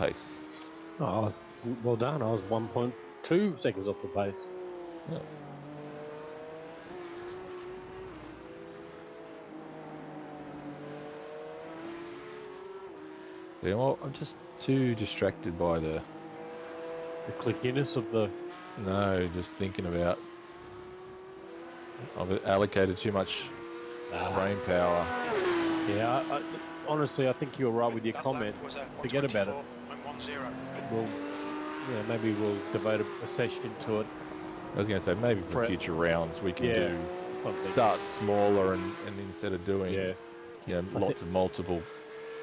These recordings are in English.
pace. Oh, well done. I was 1.2 seconds off the pace. Yeah. Yeah, well, I'm just too distracted by The clickiness of the... just thinking about, I've allocated too much brain power. Yeah, honestly, I think you're right with your That comment. lap was a Forget about it. 124.10. Maybe we'll devote a session to it. I was going to say, maybe for future rounds we can do something. start smaller and instead of doing lots of multiple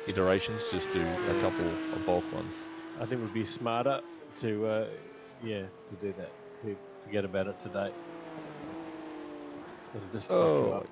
iterations, just do a couple of bulk ones. I think it would be smarter to do that. To forget about it today. It'll just fuck you up.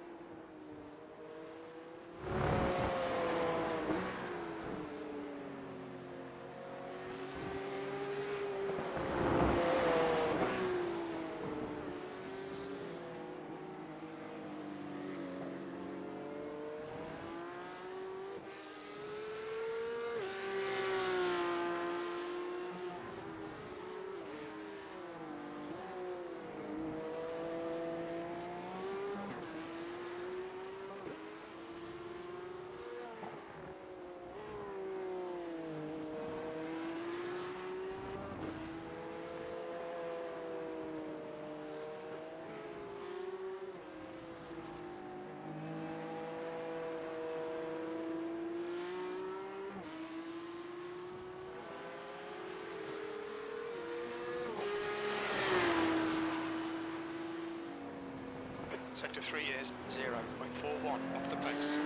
Sector 3 is 0.41 off the pace.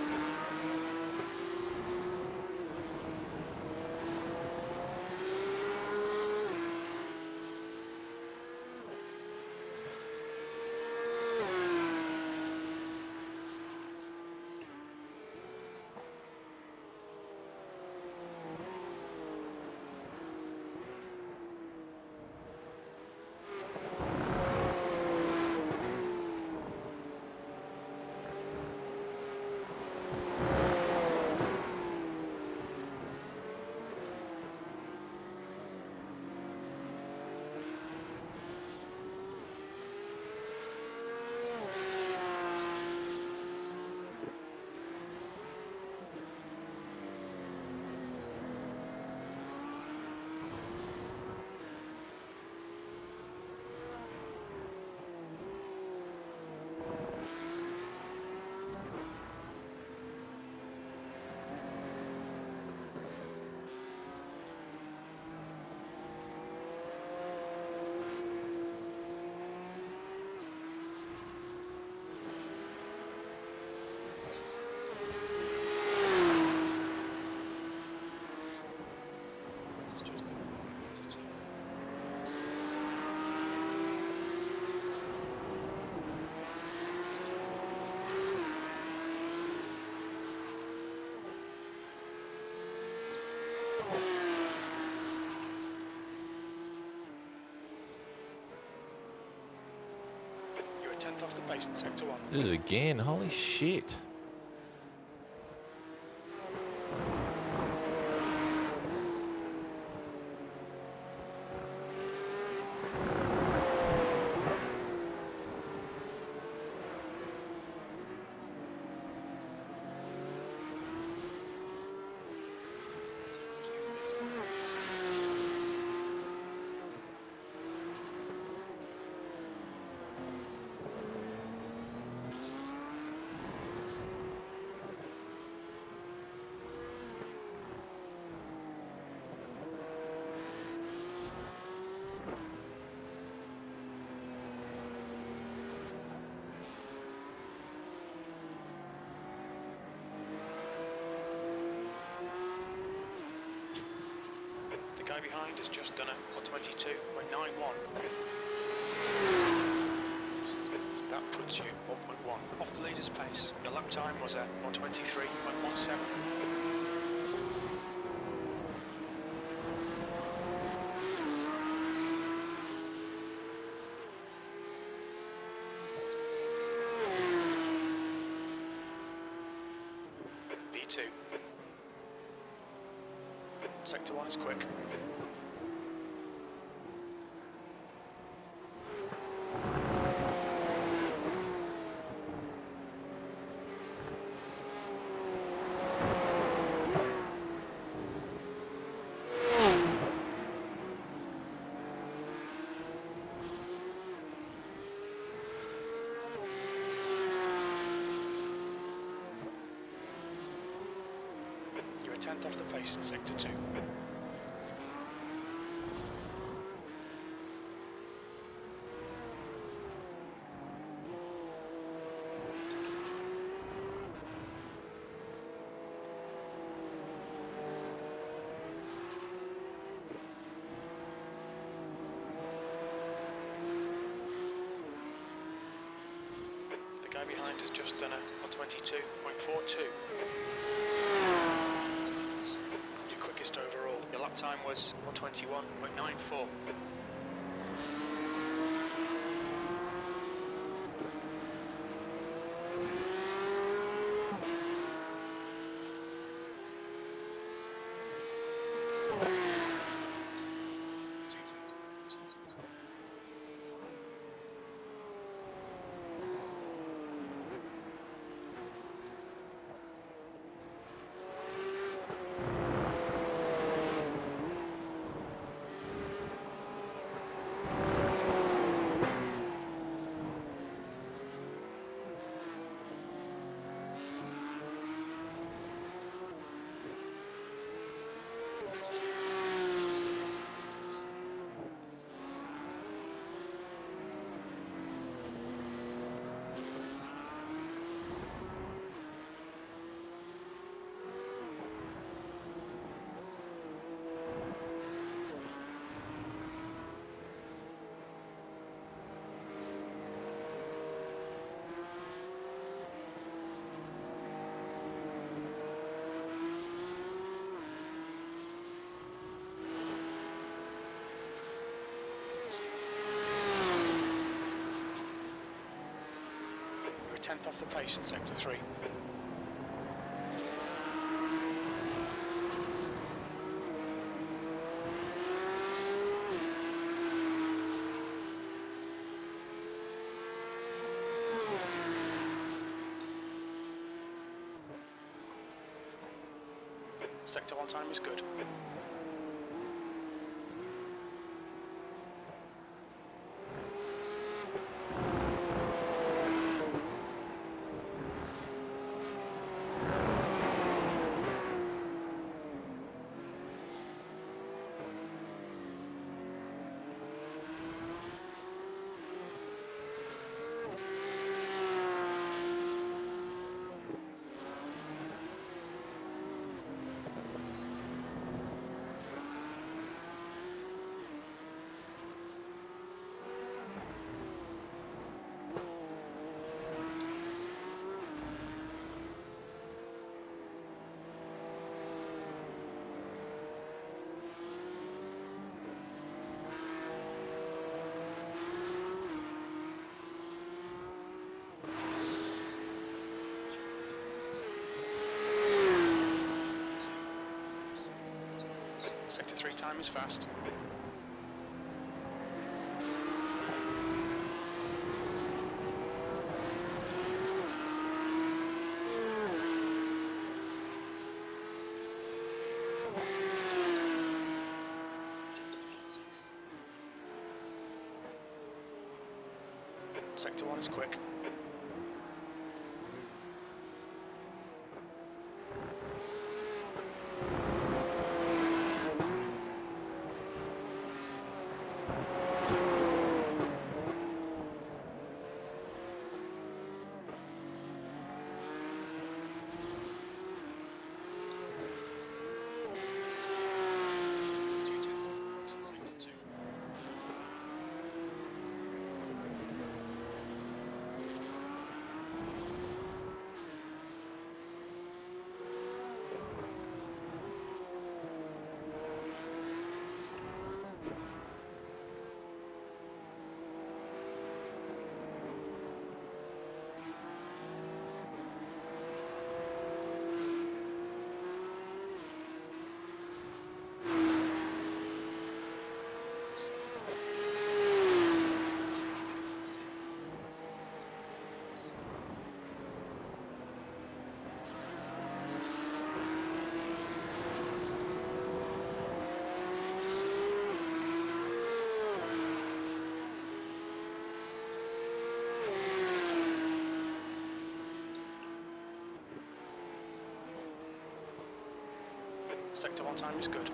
You're a tenth off the pace in sector 1. Did it again, holy shit. The guy behind has just done a 122.91. That puts you 1.1 off the leader's pace. Your lap time was a 123.17. B2. Sector 1 is quick. You're a tenth off the pace in Sector 2. The guy behind has just done a 122.42. Your quickest overall. Your lap time was 121.94. You're a tenth off the pace in Sector 3. Sector 1 time is good. Sector 3 time is fast. Sector 1 is quick. Sector 1 time is good.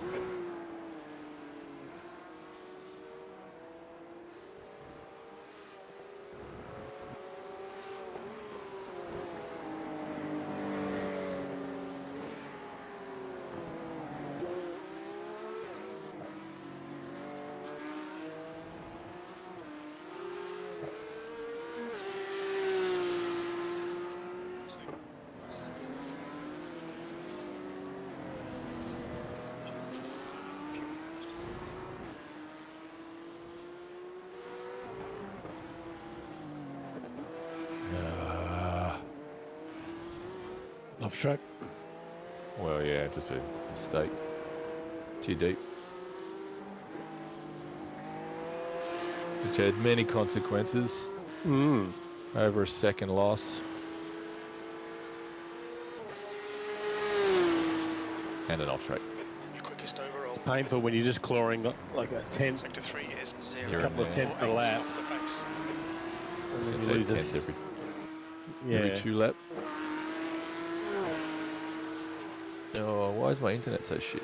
Off track. Well, yeah, just a mistake. Too deep. Which had many consequences. Over a second loss. And an off track. Your quickest overall. It's painful when you're just clawing like a tenth, Sector 3 is 0. You're a couple of tenths a lap, off the pace. and then If you they lose tenth every yeah. 2 lap. Oh, why is my internet so shit?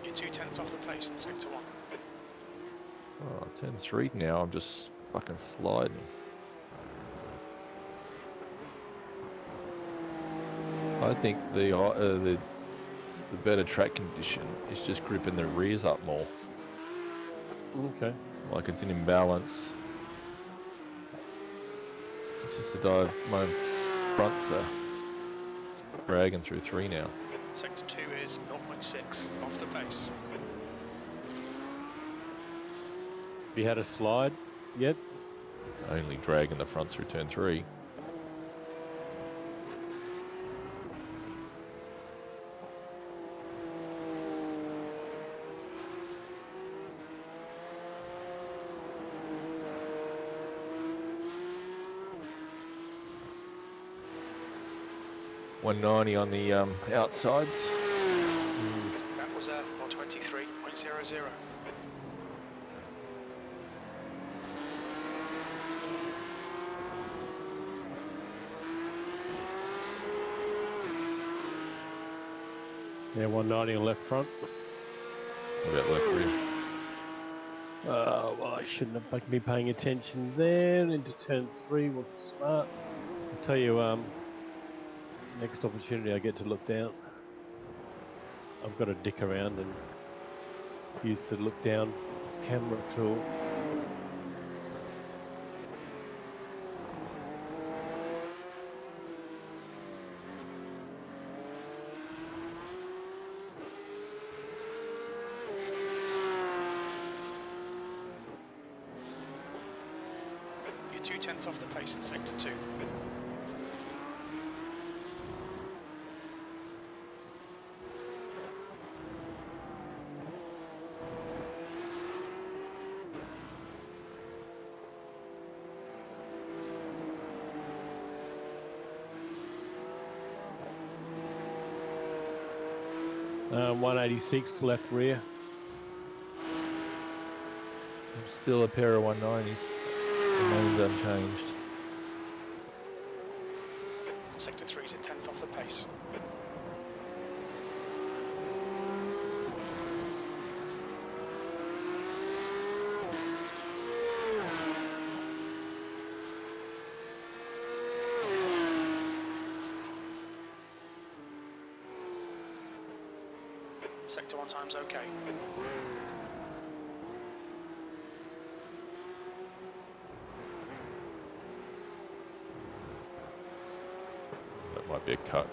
You're 2/10 off the pace in Sector 1. Oh, turn 3 now. I'm just fucking sliding. I think the better track condition is just gripping the rears up more. Okay. Like it's an imbalance. It's just that my fronts are dragging through 3 now. Sector 2 is 0.6 off the pace. Have you had a slide yet? Only dragging the fronts through turn 3. $190 on the outsides. That was a 123.00. Yeah, 190 on left front. What about left rear? Well, I shouldn't have been paying attention there. Into turn 3 wasn't smart. I'll tell you, next opportunity I get to look down, I've got to dick around and use the look down camera tool. You're 2/10 off the pace in Sector 2. Um, 186 left rear. Still a pair of 190s. Remained unchanged. Sector 3 is a 10th off the pace. Sector 1 time's okay. That might be a cut.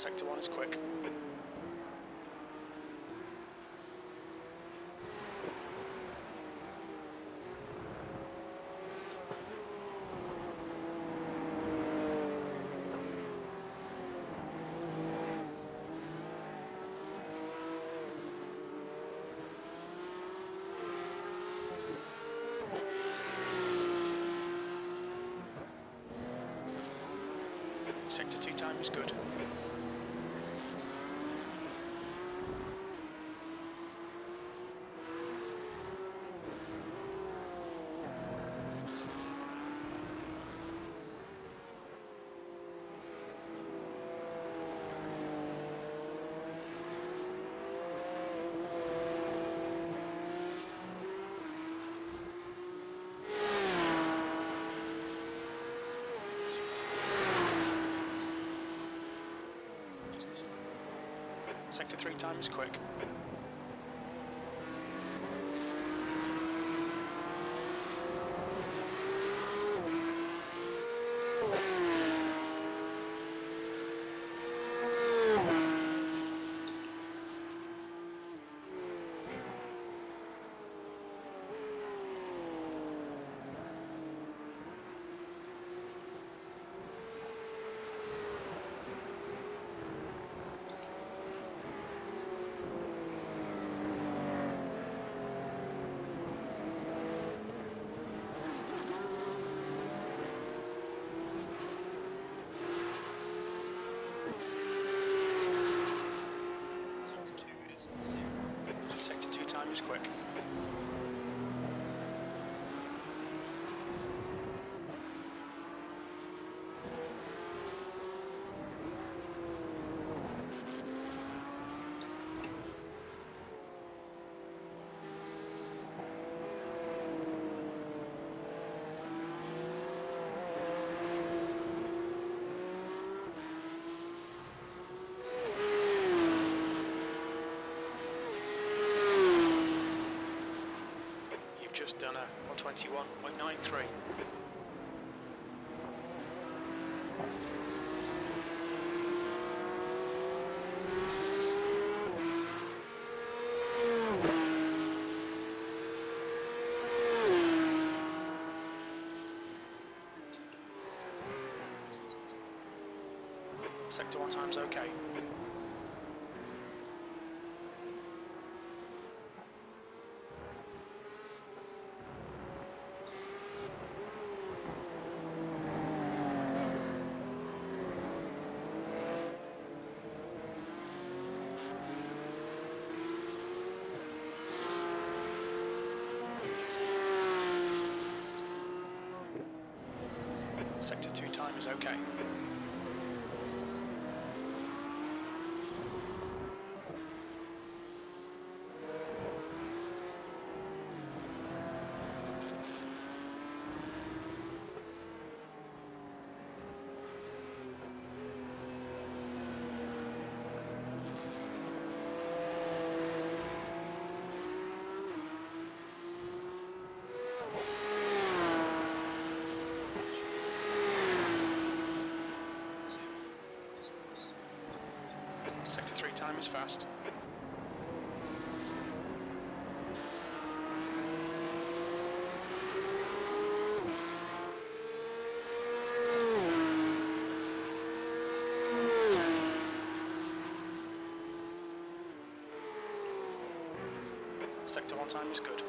Sector 1 is quick. Sector 2 time is good. Sector 3 time is quick. Sector 2 time is quick. Just done a 121.93. Sector 1 time's okay. Sector 2 time is okay. Sector 3 time is fast. Sector 1 time is good.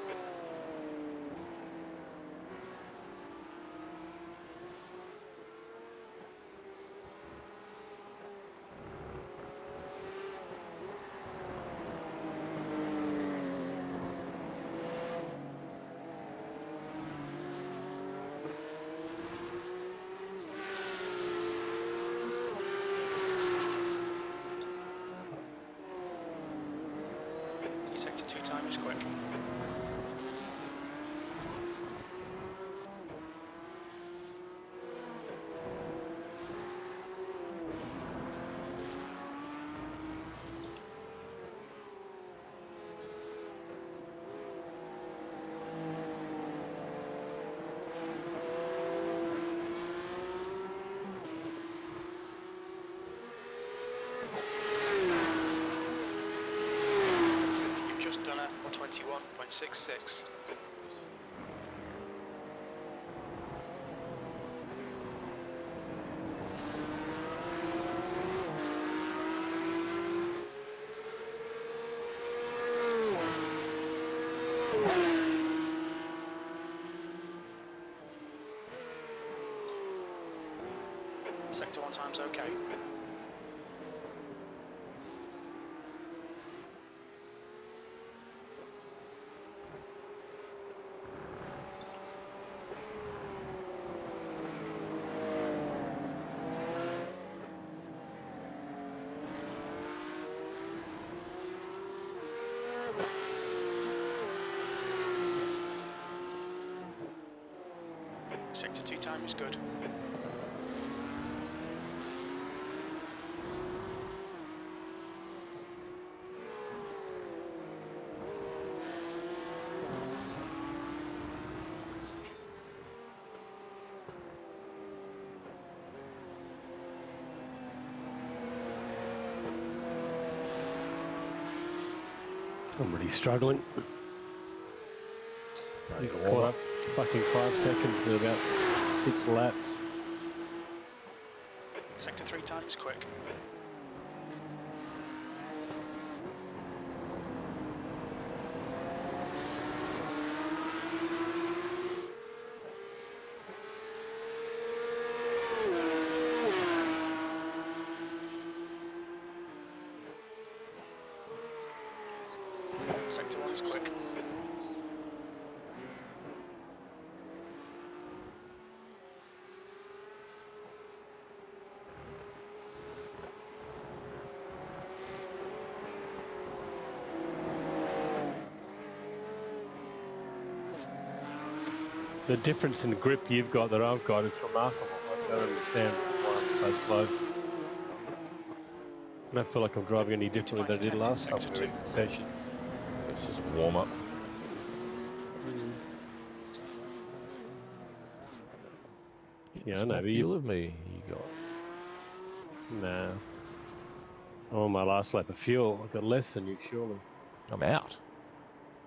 Sector 2 time is quick. runner 121.66. Sector 1 time's okay. Sector 2 time is good. I'm really struggling. I caught up fucking 5 seconds at about 6 laps. Sector 3 time is quick. Sector 1 is quick. The difference in grip you've got that I've got is remarkable. I don't understand why I'm so slow. I don't feel like I'm driving any differently than I did last time we were in this session. It's just warm up. Yeah, I How know, much but fuel of me you got? Nah. I'm on my last lap of fuel. I've got less than you, surely. I'm out.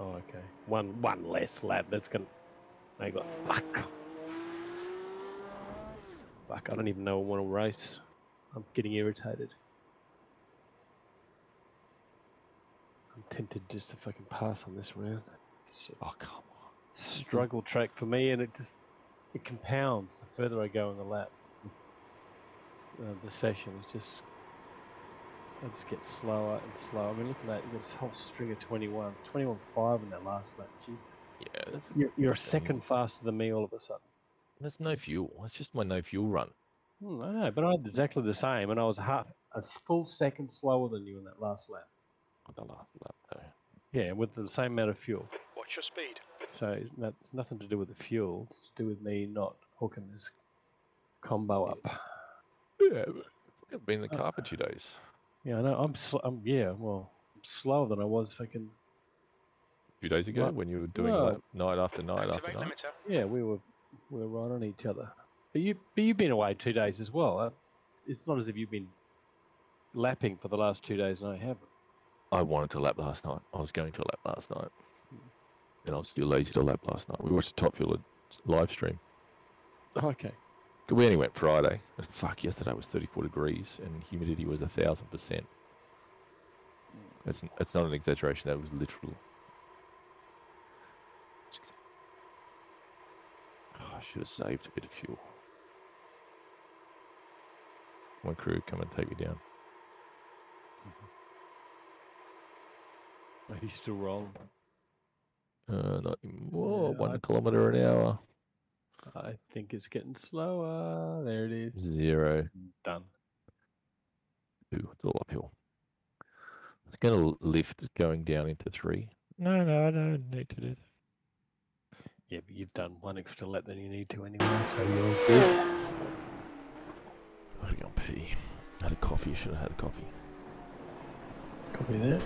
Oh, okay. One less lap. That's gonna make like fuck. Fuck, I don't even know I want to race. I'm getting irritated. I'm tempted just to fucking pass on this round. It's Oh, come on. a struggle track for me, and it compounds the further I go in the lap. The session is just, I just get slower and slower. I mean, look at that. You've got this whole string of 21.5 in that last lap. Jesus. Yeah, that's You're a second faster than me all of a sudden. That's no fuel. That's just my no fuel run. I know, but I had exactly the same, and I was a full second slower than you in that last lap. The last lap, though. Yeah, with the same amount of fuel. What's your speed? So that's nothing to do with the fuel. It's to do with me not hooking this combo up. Yeah, but I've been in the car for 2 days. Yeah, I know. I'm slower than I was fucking 2 days ago What? when you were doing No. like night after night after Activate night. limiter. Yeah, we were right on each other. But you've been away 2 days as well. It's not as if you've been lapping for the last 2 days and I haven't. I wanted to lap last night. I was going to lap last night. And I was too lazy to lap last night. We watched the Top Fuel live stream. Okay. We only went Friday. But fuck, yesterday was 34 degrees and humidity was 1,000%. It's not an exaggeration. That was literal. Oh, I should have saved a bit of fuel. One crew, come and take me down. Are you still rolling? Not anymore. Yeah, 1 kilometre an hour. I think it's getting slower. There it is. 0. Done. 2. It's all uphill. It's going to lift going down into 3. No, I don't need to do that. Yeah, but you've done 1 extra lap than you need to anyway, so you're good. I gotta go and pee. I had a coffee. Should have had a coffee. Copy that.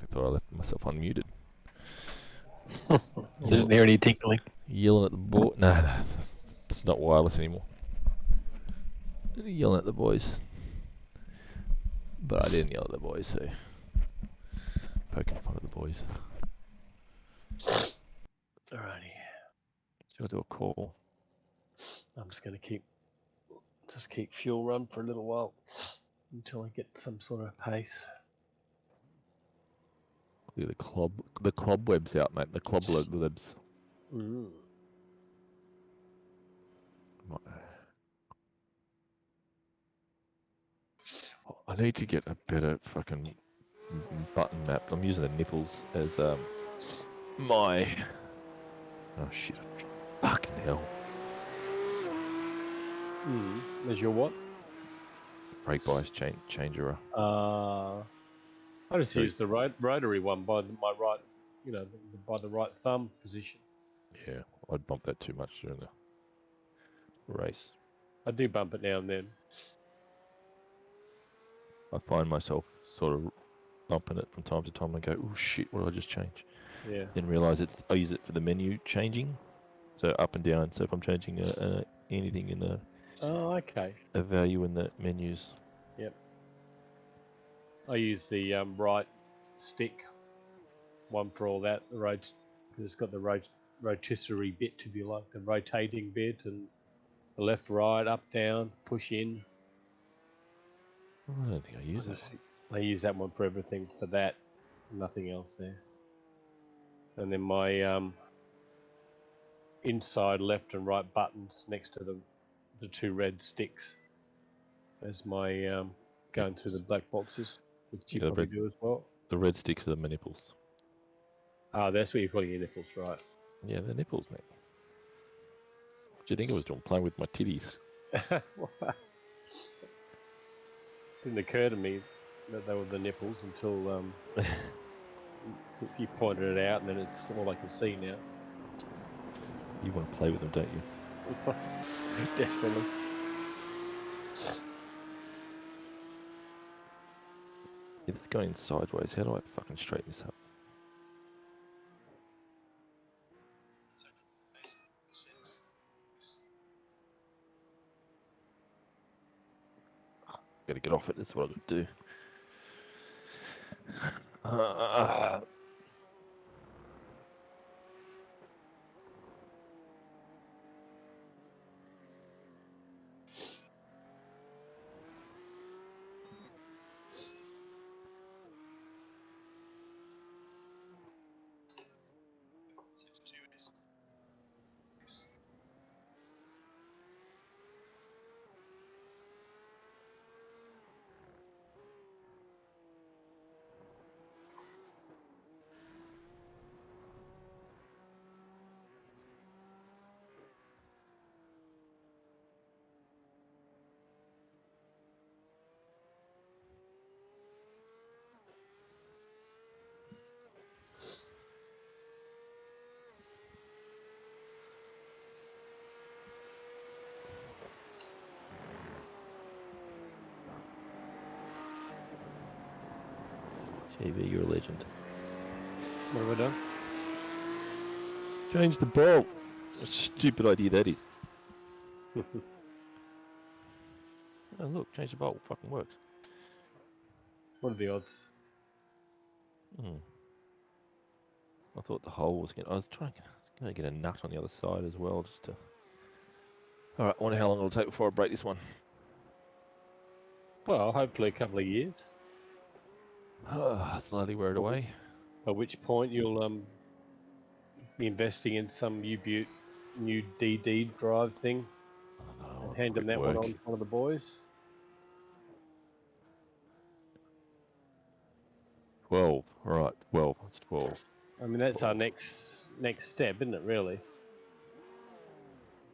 I thought I left myself unmuted. Didn't hear any tinkling. Yelling at the boy. No, it's not wireless anymore. Yelling at the boys. But I didn't yell at the boys, so poking fun at the boys. Alrighty. So I'll do a call. I'm just going to keep fuel run for a little while until I get some sort of pace. Clear the club webs out, mate. The club webs. Mm. I need to get a better fucking button map. I'm using the nipples as my. Oh shit! Fucking hell! As your what? Brake bias changer. I just use the rotary one by my right, by the right thumb position. Yeah, I'd bump that too much during the race. I do bump it now and then. I find myself sort of bumping it from time to time and go, oh shit, what did I just change? Yeah. Then realise I use it for the menu changing, so up and down. So if I'm changing anything in a value in the menus. Yep. I use the right stick one for all that. The because it's got the rotisserie bit, if you like, the rotating bit, and the left, right, up, down, push in. I don't think I use that. I use that one for everything for that. Nothing else there. And then my inside left and right buttons next to the two red sticks as my going through the black boxes, which you probably do as well. The red sticks are the nipples. Ah, that's what you're calling your nipples, right? Yeah, they're nipples, mate. What do you think I was doing, playing with my titties? Didn't occur to me that they were the nipples until you pointed it out, and then it's all I can see now. You want to play with them, don't you? Definitely. If it's going sideways, how do I fucking straighten this up? Gotta get off it, that's what I gotta do. JV, you're a legend. What have I done? Change the bolt. What a stupid idea that is. Oh look, change the bolt. Fucking works. What are the odds? Hmm. I thought the hole was going to... I was going to get a nut on the other side as well, just to... Alright, I wonder how long it'll take before I break this one. Well, hopefully a couple of years. Slowly wear it away. At which point you'll be investing in some U-Butte new DD drive thing Oh, and handing quick that work. one on to one of the boys. 12. Alright, 12. It's 12. I mean, that's our next step, isn't it? Really,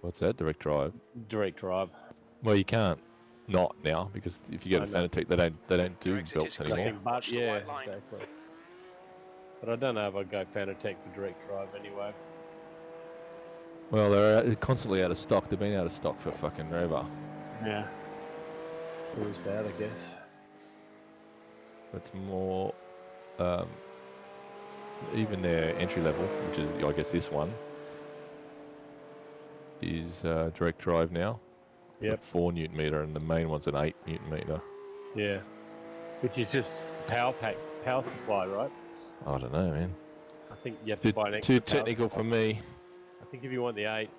What's that? Direct drive? direct drive. Well, you can't not now, because if you get I a know. Fanatec, they don't do Your exit belts is clear. anymore. Nothing but Watch the yeah, white line. exactly. But I don't know if I'd go Fanatec for direct drive anyway. Well, they're constantly out of stock. They've been out of stock for fucking ever. Yeah. Who's that? I guess. It's more, even their entry level, which is, I guess, this one, is direct drive now. Yep. 4 Newton meter, and the main one's an 8 Newton meter. Yeah. Which is just power supply, right? I don't know, man. I think you have to buy an Too extra power technical supply. for me. I think if you want the 8,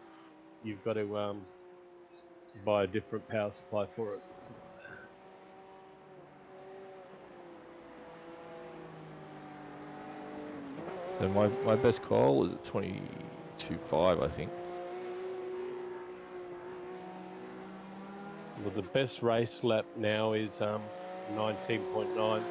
you've got to buy a different power supply for it. So my best call is at 22.5, I think. Well, the best race lap now is 19.9.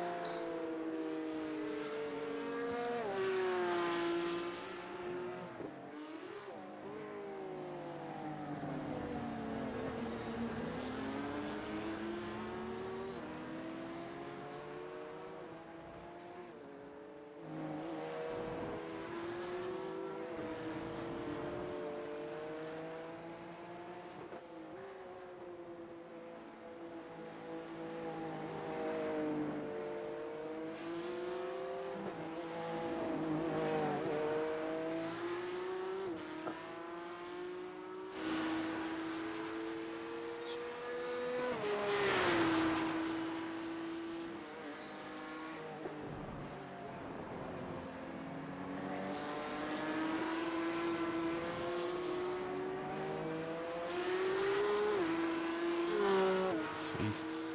Jesus.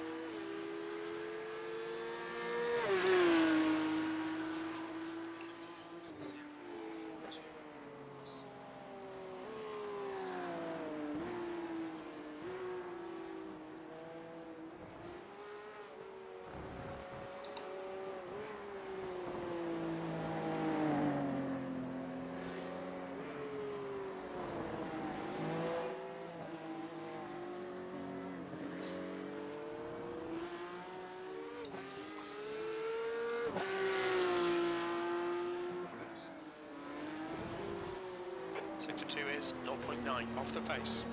Sector 2 is 0.9 off the pace.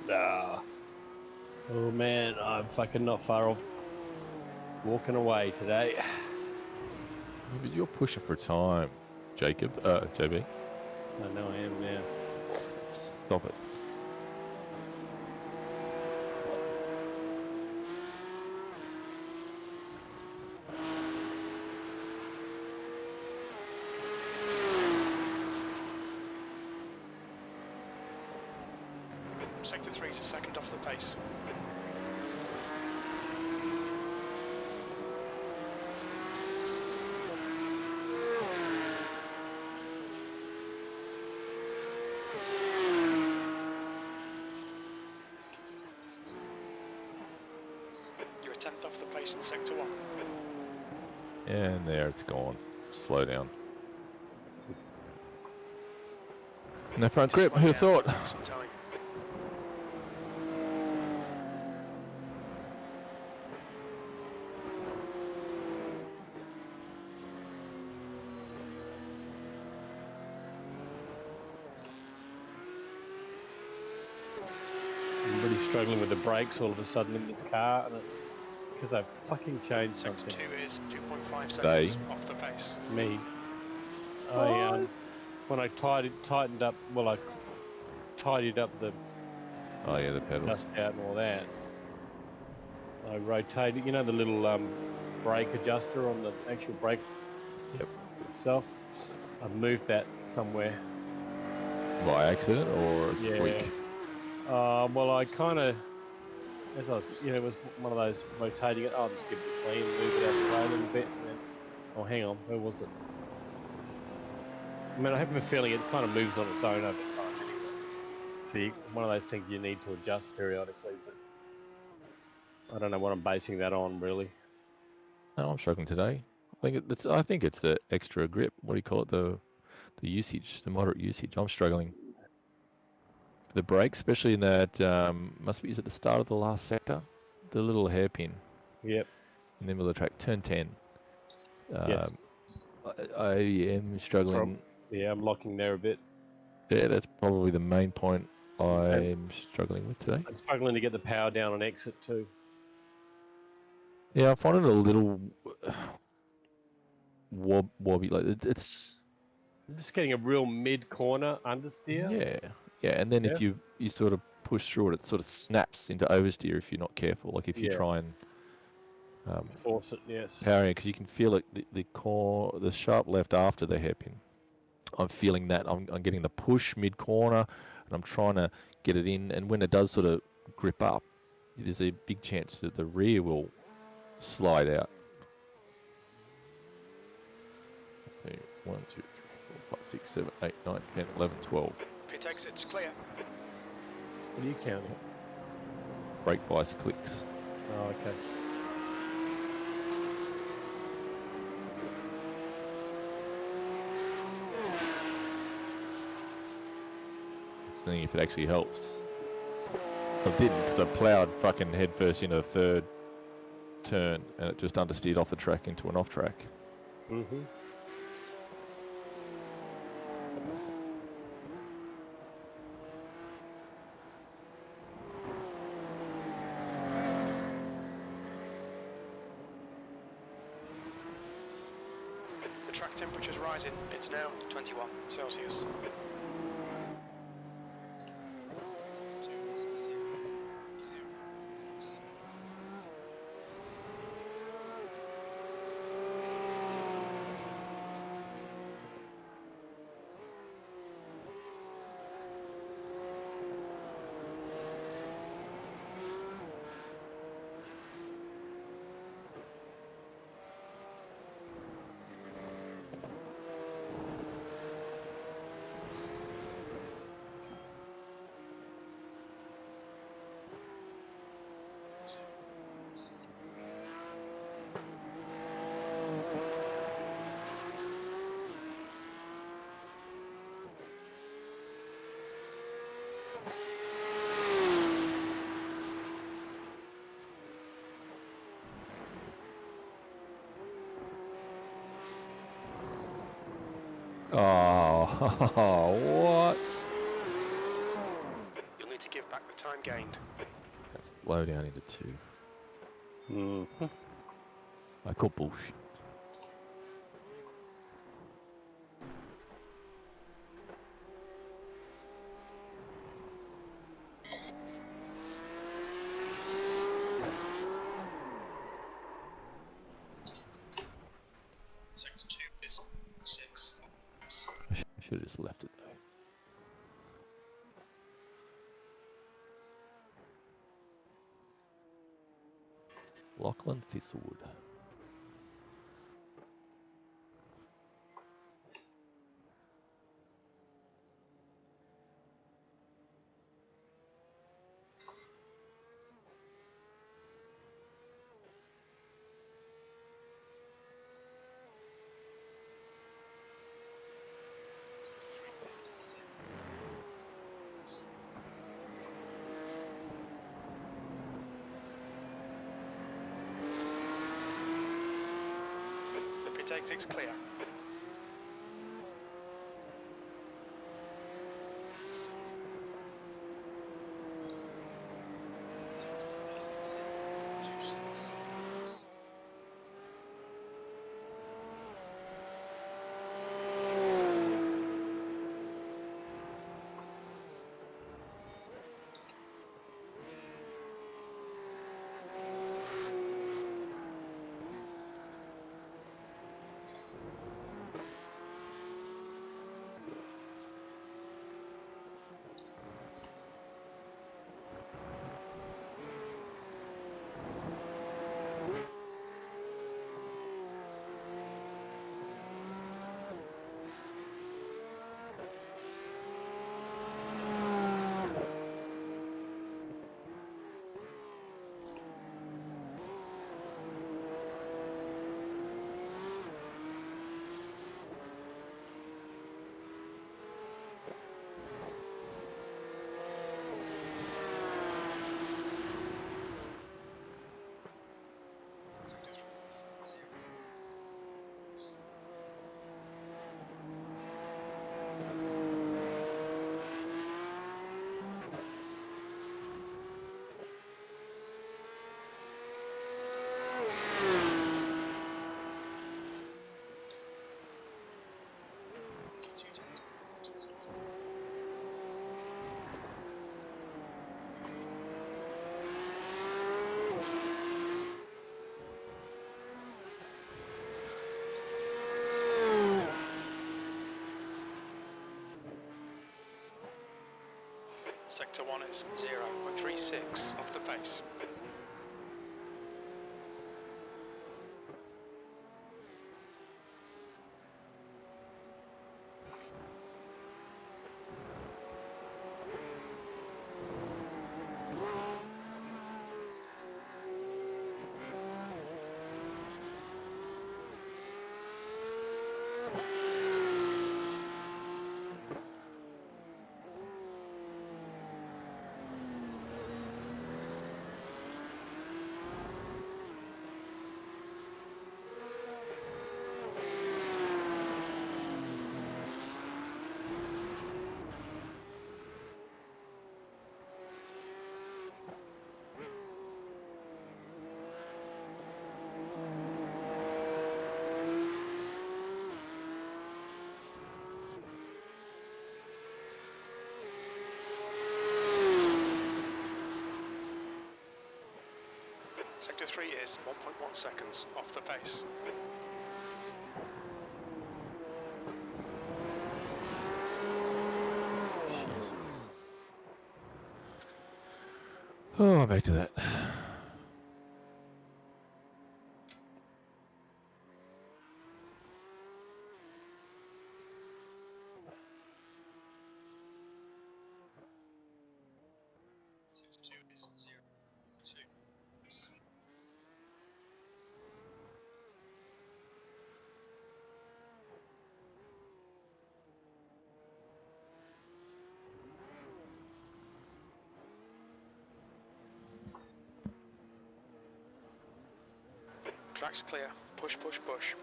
Nah. Oh man, I'm fucking not far off walking away today. Yeah, but you're pushing for time, Jacob. JB. I know I am now. Stop it. Sector 3 is a second off the pace. You're a tenth off the pace in sector 1. And there, it's gone. Slow down. No front grip, who'd have thought? Some time. I'm really struggling with the brakes all of a sudden in this car, and it's because I've fucking changed Sector something. 2 is 2.5 They. seconds off the pace. Me. When I tightened up, well, I tidied up the Oh yeah, the pedals. dust out and all that. I I rotated, you know, the little brake adjuster on the actual brake Yep. itself. I've moved that somewhere. By accident or it's Yeah. weak? Well, I kind of, as I was, you know, it was one of those rotating it. I'll just give it a clean, move it out of the way a little bit, and then, oh, hang on, where was it? I mean, I have a feeling it kind of moves on its own over time anyway. One of those things you need to adjust periodically, but I don't know what I'm basing that on, really. No, I'm struggling today. I think it's the extra grip. What do you call it? The usage, the moderate usage. I'm struggling. The brakes, especially in that, must be, is it the start of the last sector? The little hairpin Yep. in the middle of the track, turn 10. Yes. I am struggling. Yeah, I'm locking there a bit. Yeah, that's probably the main point And I'm struggling with today. I'm struggling to get the power down on exit too. Yeah, I find it a little wobby. Like it's I'm just getting a real mid-corner understeer. yeah. And then Yeah. if you sort of push through it, it sort of snaps into oversteer if you're not careful. Like if you Yeah. try and Force it, yes. powering, because you can feel it, the sharp left after the hairpin. I'm feeling that. I'm getting the push mid corner, and I'm trying to get it in. And when it does sort of grip up, there's a big chance that the rear will slide out. Okay, 1, 2, 3, 4, 5, 6, 7, 8, 9, 10, 11, 12. Pit exit's clear. What are you counting? Brake bias clicks. Oh, okay. Seeing if it actually helps. I didn't, because I ploughed fucking headfirst into the third turn, and it just understeered off the track into an off track. Mm-hmm. The track temperature's rising. It's now 21 Celsius. Oh, what? You'll need to give back the time gained. That's blow down into 2. Mm-hmm. I call bullshit. Sector 2 is 6. I should have just left it though. Lachlan Thistlewood. The pit exit's clear. Sector 1 is 0.36 off the pace. Sector 3 is 1.1 seconds off the pace. Jesus. Oh, back to that. Sector 2 is 0.2. Track's clear. Push, push, push.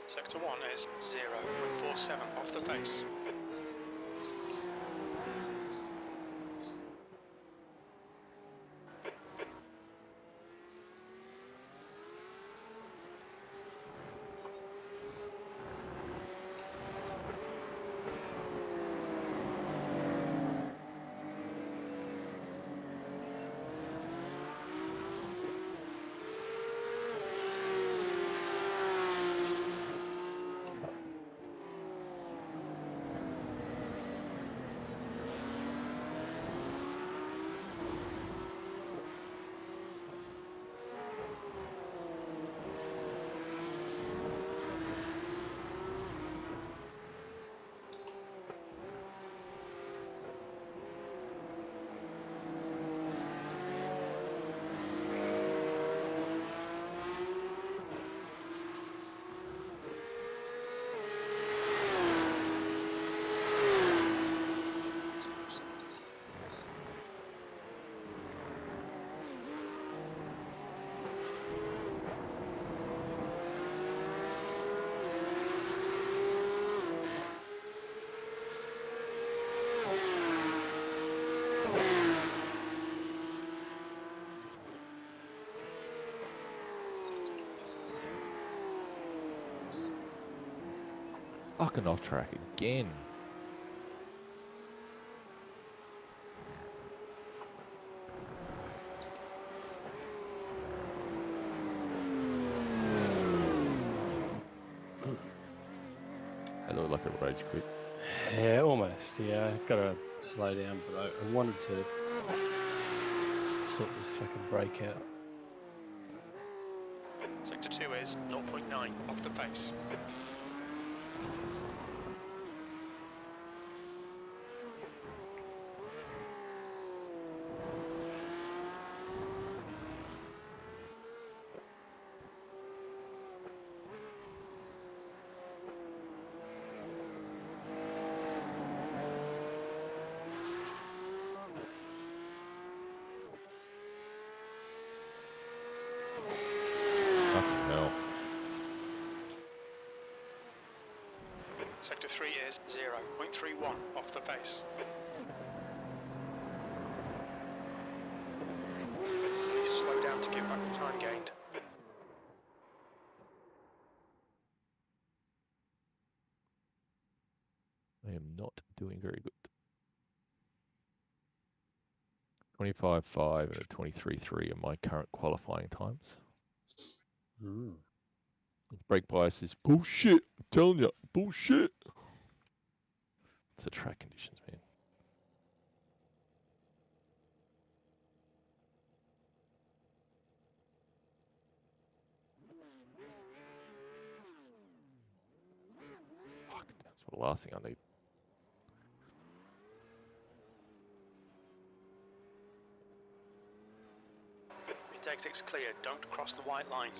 Sector 1 is 0.47 off the pace. Fucking off track again. That looked like a rage quit. Yeah, almost. Yeah, gotta slow down, but I wanted to sort this fucking brake out. Sector 2 is 0.9 off the pace. Fucking hell. Sector 3 is 0.31 off the pace. Need to slow down to give back the time gained. I am not doing very good. 25.5 and a 23.3 are my current qualifying times. Brake bias is bullshit. I'm telling you, bullshit. It's the track conditions, man. Fuck, that's the last thing I need. Mid exit's clear, don't cross the white line.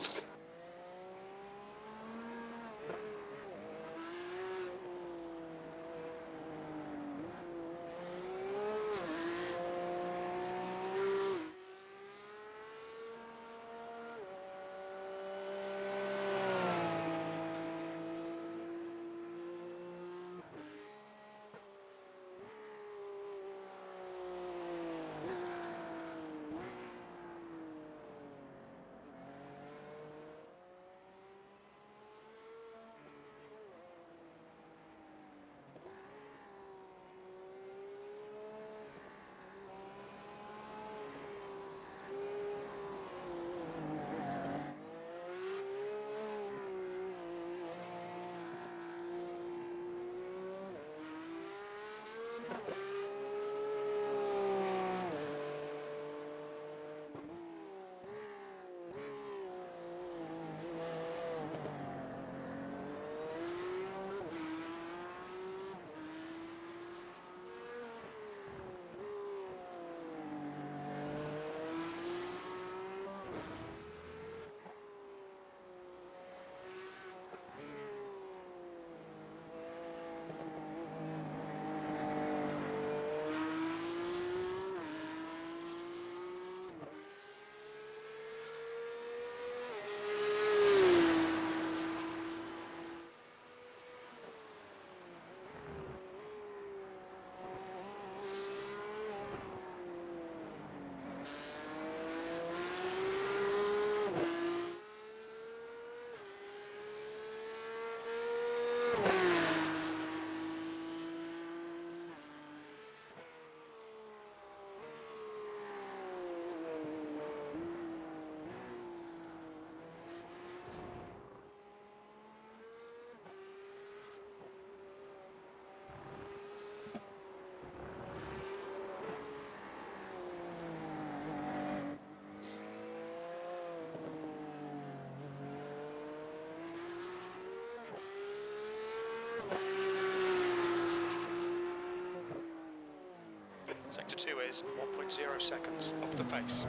Sector 2 is 1.0 seconds off the pace.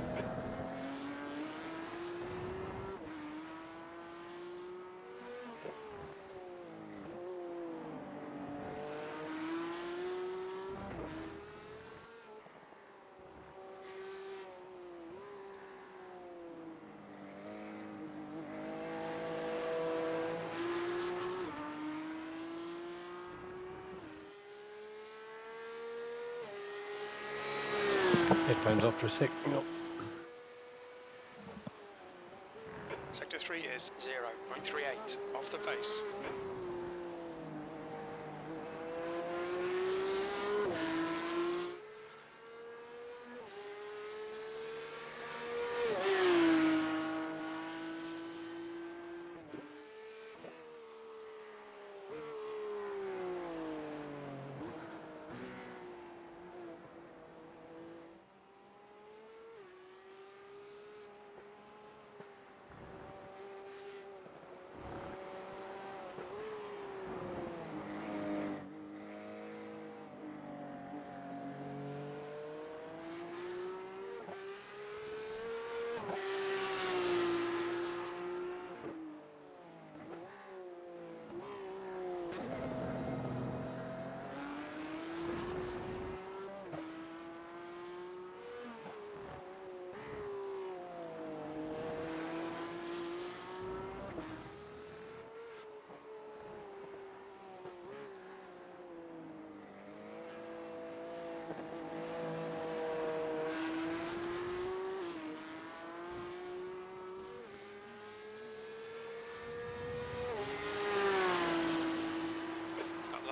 Headphones off for a sec. Hang on. Sector 3 is 0.38 off the pace.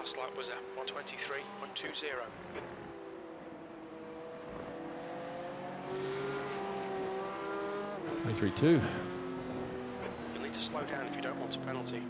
last lap was a 1:23.20. 23.2. You'll need to slow down if you don't want a penalty.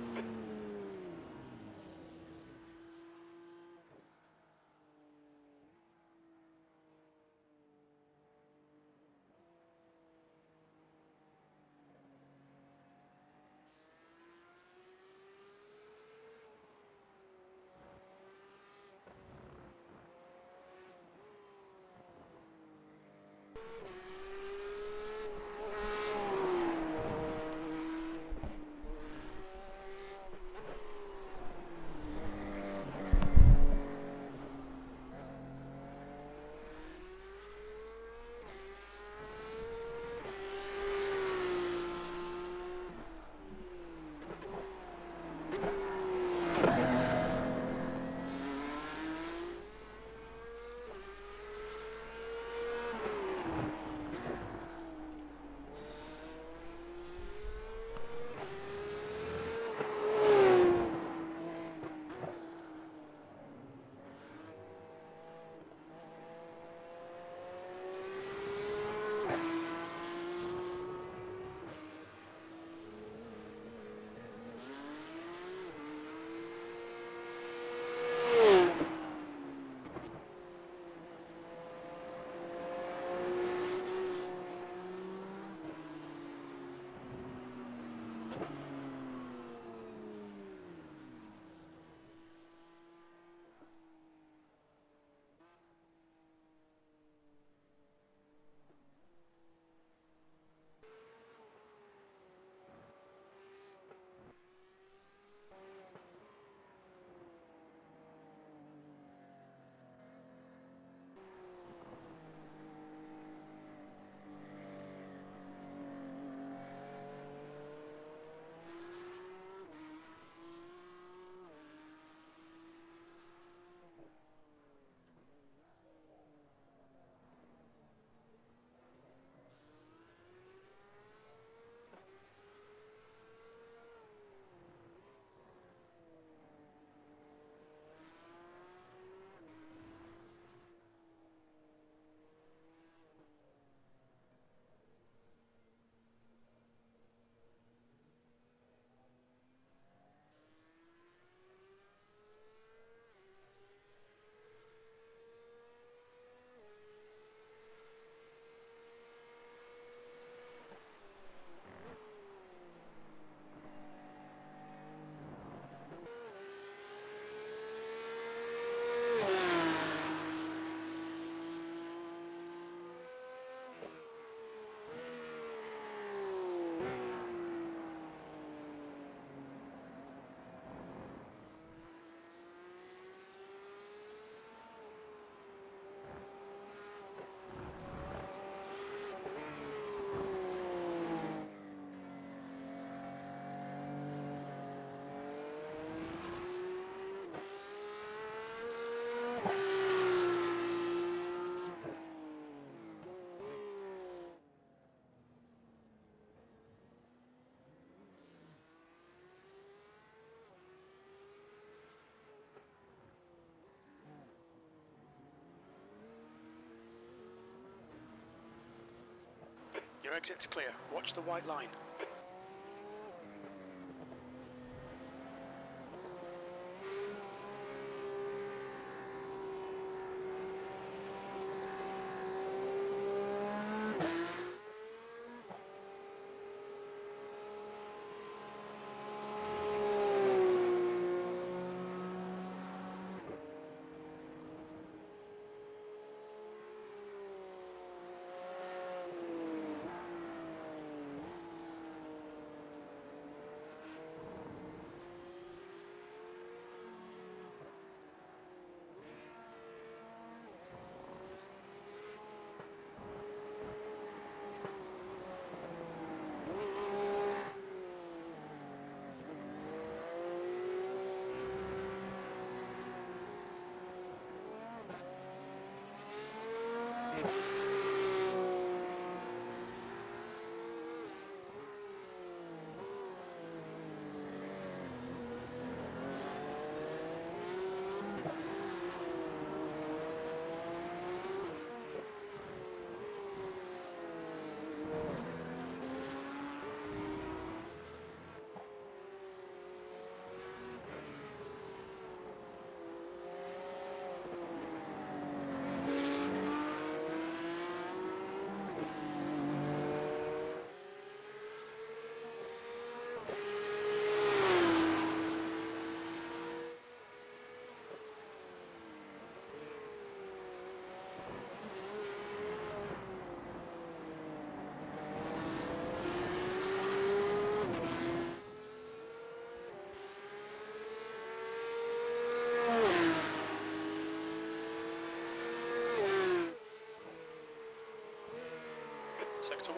Your exit's clear. Watch the white line.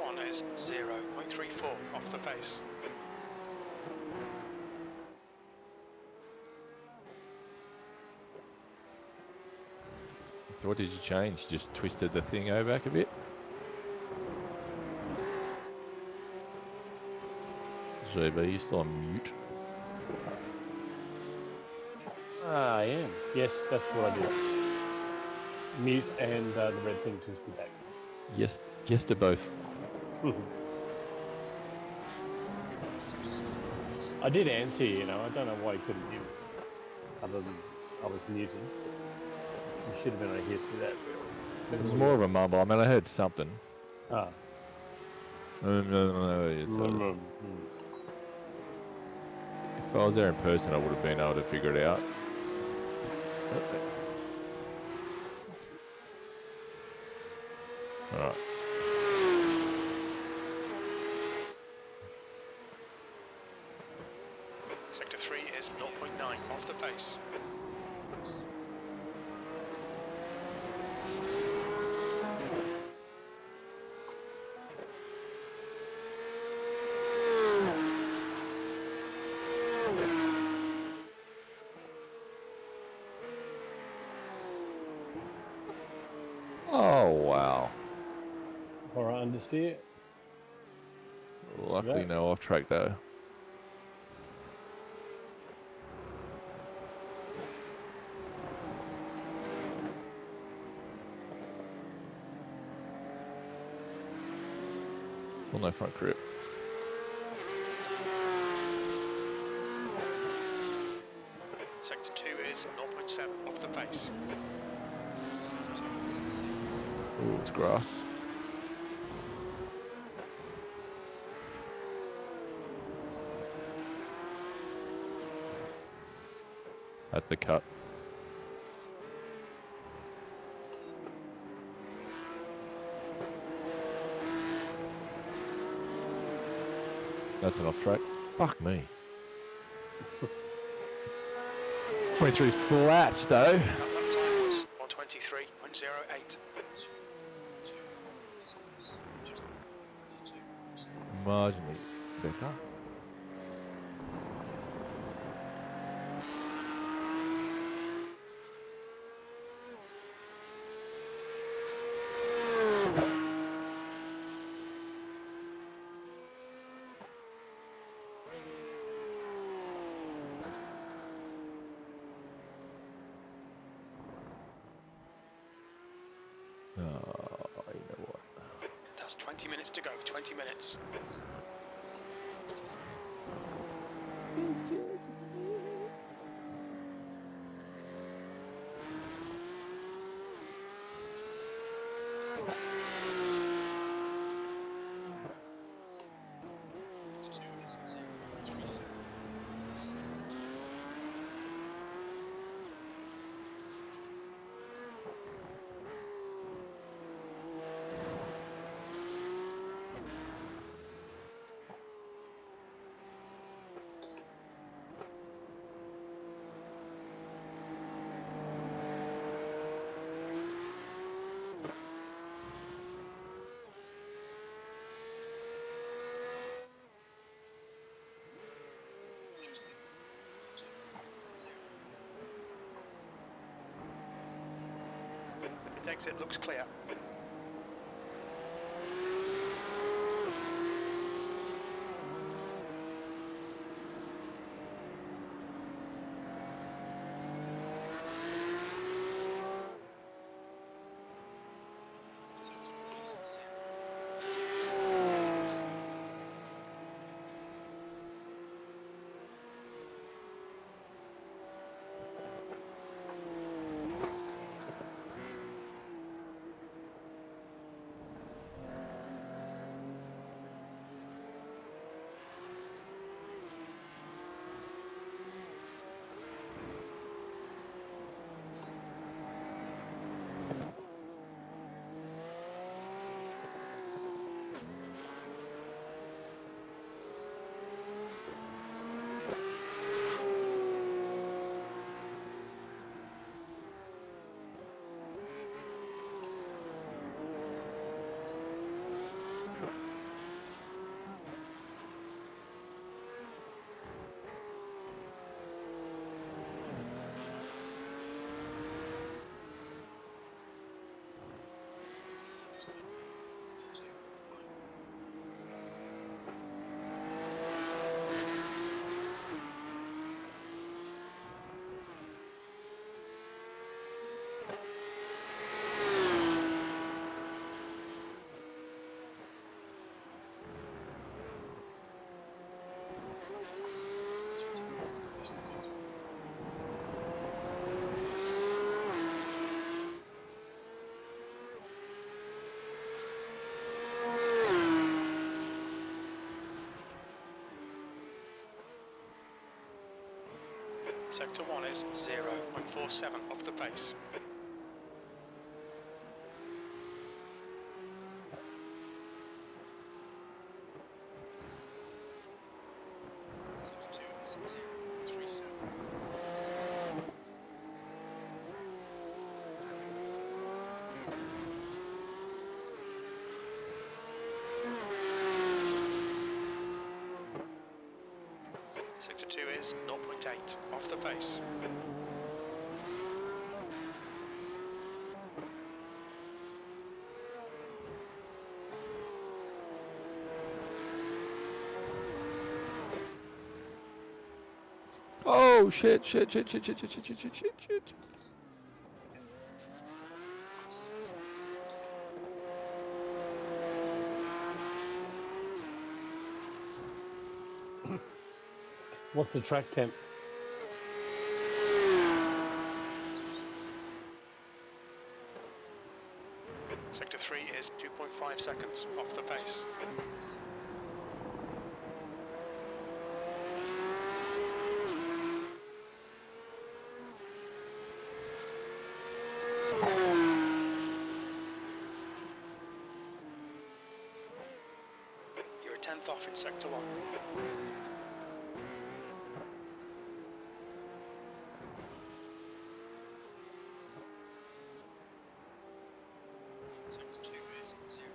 1 is 0.34 off the pace. So what did you change? Just twisted the thing over back a bit? GB, you still on mute? I am. Yes, that's what I did. Mute and the red thing twisted back. Yes, yes to both. I did answer you, I don't know why you couldn't hear me. Other than I was muted. You should have been able to hear through that, really. It was more of a mumble. I mean, I heard something. Ah. If I was there in person, I would have been able to figure it out. Alright. Sector 3 is 0.9 off the pace. Oh, wow. Alright, understeer. Luckily, no off track though. Still no front grip. Sector 2 is 0.7 off the pace. Ooh, it's grass. At the cut. That's an off track. Fuck me. 23 flats though. That lap time was 123.08. Marginally better. Oh, you know what? That's 20 minutes to go, 20 minutes. The exit looks clear. Sector 1 is 0.47 off the pace. Sector 2 is 0.37. Sector 2 is 0.8 off the pace. Oh shit! Shit! What's the track temp? Sector 3 is 2.5 seconds off the pace. You're a tenth off in Sector 1. Sector 2 is 0.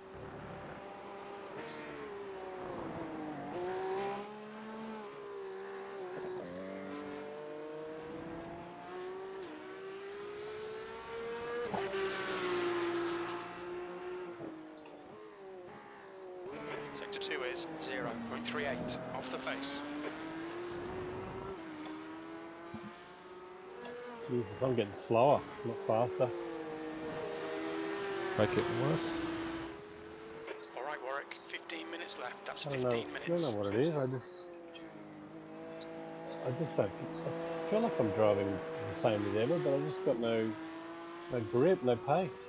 Sector 2 is 0.38 off the pace. Jesus, I'm getting slower, not faster. Make it worse. Alright Warwick, 15 minutes left, that's I 15 don't minutes. know what it is. I just don't. I feel like I'm driving the same as ever, but I just got no grip, no pace.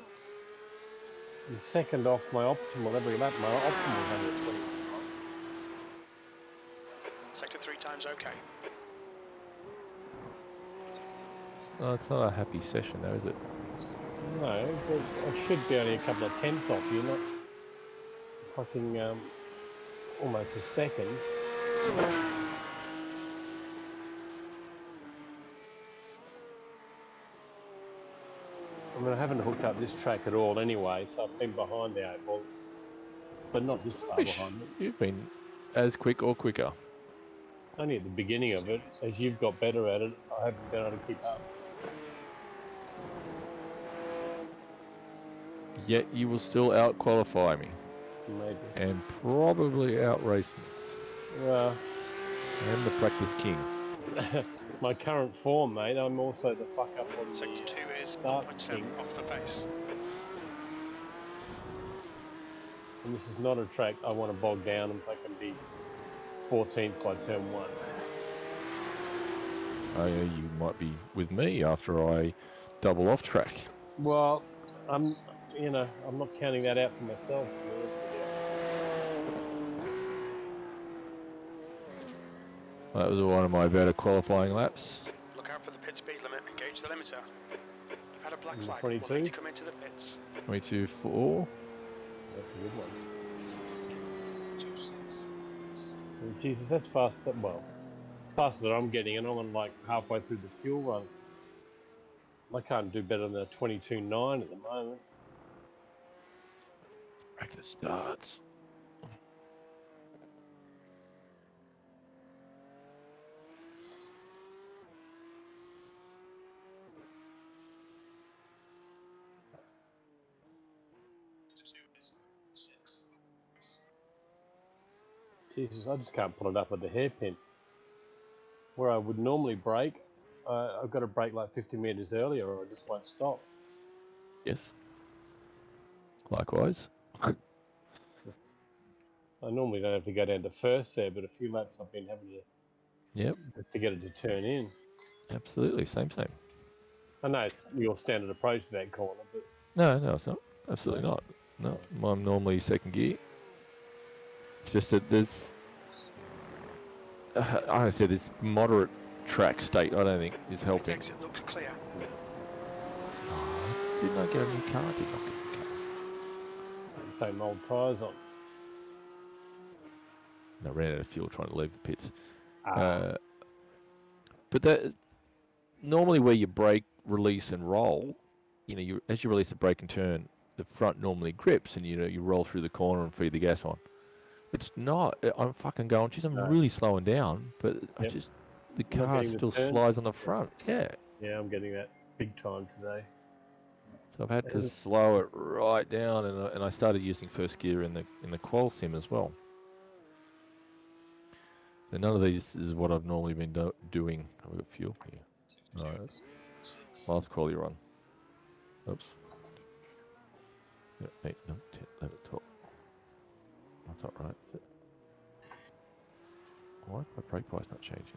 I'm second off my optimal every lap. My optimal is only at 20. Sector 3 times okay. Oh, it's not a happy session, though, is it? No, but I should be only a couple of tenths off you, not fucking almost a second. I mean, I haven't hooked up this track at all anyway, so I've been behind the 8 ball, but not this far Wish behind. you've been as quick or quicker. Only at the beginning of it. As you've got better at it, I haven't been able to keep up. Yet you will still out-qualify me. Maybe. And probably out-race me. Well, I am the practice king. my current form, mate, I'm also the fuck up on Sector the 2 is start 0.7 thing. off the pace. And this is not a track I want to bog down and fucking be 14th by turn 1. Oh yeah, you might be with me after I double off track. Well, I'm not counting that out for myself, to be honest with you. That was one of my better qualifying laps. Look out for the pit speed limit, engage the limiter. You've had a black And the flag, we'll need to 22s? come into the pits. 22.4. That's a good one. Oh, Jesus, that's faster. Well, faster than I'm getting, and I'm on like halfway through the fuel run. I can't do better than a 22.9 at the moment. Practice starts. Jesus, I just can't pull it up at the hairpin. Where I would normally brake, I've got to brake like 50 metres earlier or I just won't stop. Yes. Likewise. I normally don't have to go down to first there, but a few laps I've been having to Yep. to get it to turn in. Absolutely. Same. I know it's your standard approach to that corner, but No, it's not. Absolutely not. No, I'm normally second gear. It's just that there's, I said, this moderate track state, I don't think, is Pit helping. exit looks clear. Oh, didn't I get a new car? Did not get a new car. And same old tyres on. I ran out of fuel trying to leave the pits. Ah, But that normally where you brake, release, and roll, as you release the brake and turn, the front normally grips, and you roll through the corner and feed the gas on. It's not. I'm fucking going. Geez, I'm No. really slowing down, but Yep. the Not car getting the still turn. slides on the front. Yeah. yeah, I'm getting that big time today. So I've had to And- slow it right down, and I started using first gear in the qual sim as well. So none of these is what I've normally been doing. I've got fuel here. Right. Last quality run. Oops. 8, no, 10, 11, 12. That's not right. Why is my brake price not changing?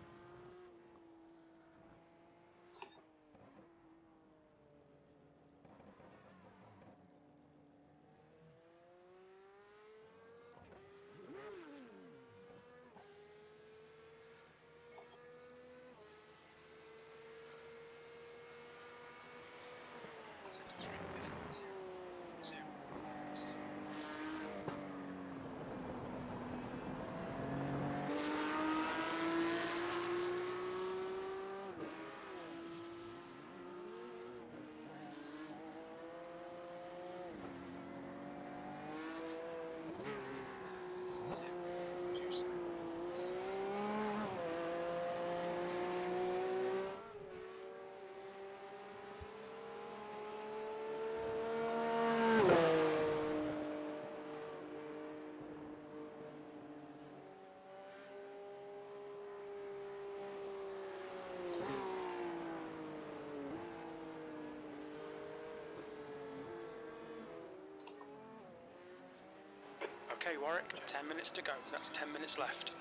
Okay, Warwick, 10 minutes to go. That's 10 minutes left.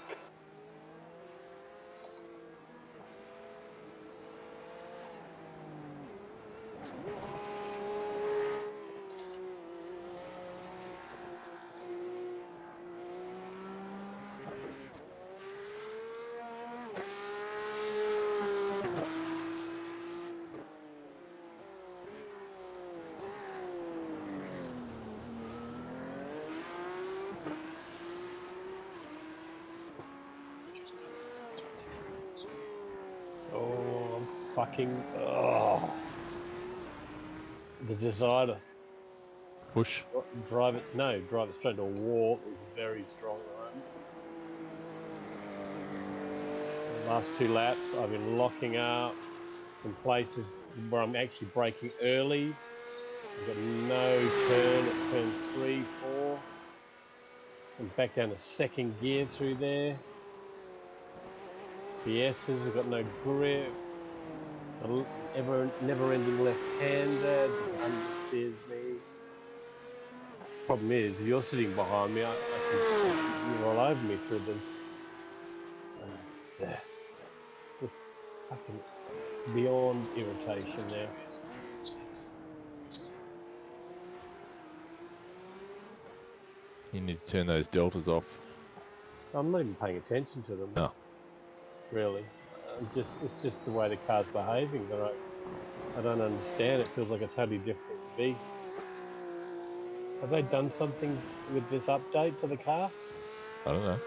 Oh, I'm fucking. Oh. The desire to Push. drive it straight to a wall is very strong at the moment. The last 2 laps, I've been locking up in places where I'm actually braking early. I've got no turn at turn 3, 4. I'm back down to second gear through there. BS's have got no grip. The never-ending left-hander just understeers me. Problem is, if you're sitting behind me, I can you roll over me through this. Just fucking beyond irritation now. You need to turn those deltas off. I'm not even paying attention to them. No. Really. It's just the way the car's behaving that I don't understand. It feels like a totally different beast. Have they done something with this update to the car? I don't know.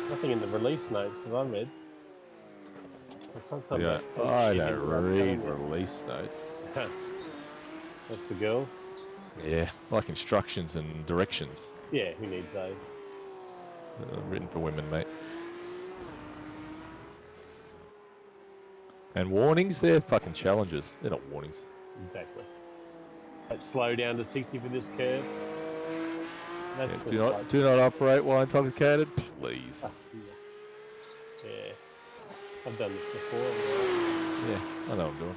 Nothing in the release notes that I read. And sometimes Yeah, I speak I shit don't in without read telling you. release notes. That's the girls. Yeah, it's like instructions and directions. Yeah, who needs those? Written for women, mate. And warnings, they're fucking challenges. They're not warnings. Exactly. Let's slow down to 60 for this curve. That's Yeah, just like, do not operate while intoxicated, please. yeah. I've done this before. Yeah, I know what I'm doing.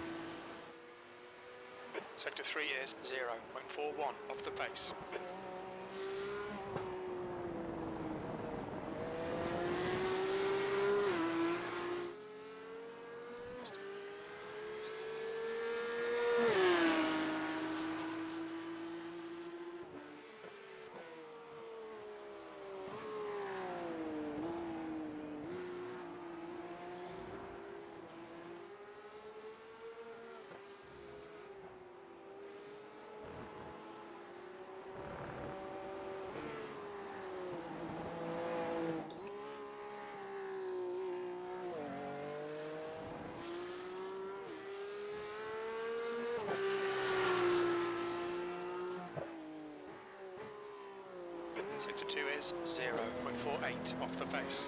Sector 3 is 0.41 off the pace. Sector 2 is 0.48 off the pace.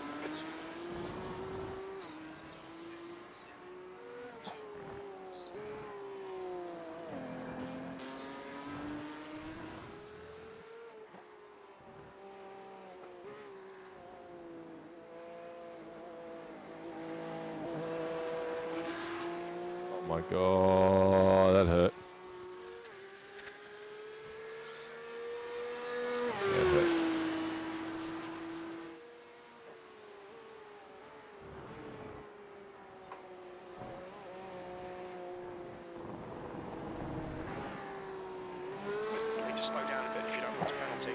Oh my god, that hurt. That hurt. You need to slow down a bit if you don't want a penalty.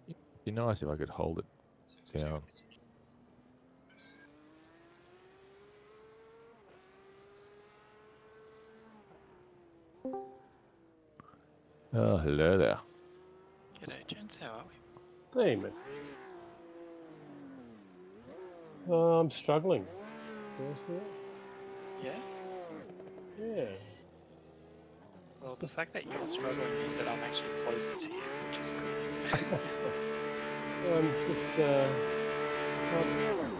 It'd be nice if I could hold it down. Oh, hello there. G'day, gents. How are we? Hey, man. I'm struggling. Personally. Yeah? Yeah. Well, the fact that you're struggling means that I'm actually closer to you, which is good. Just,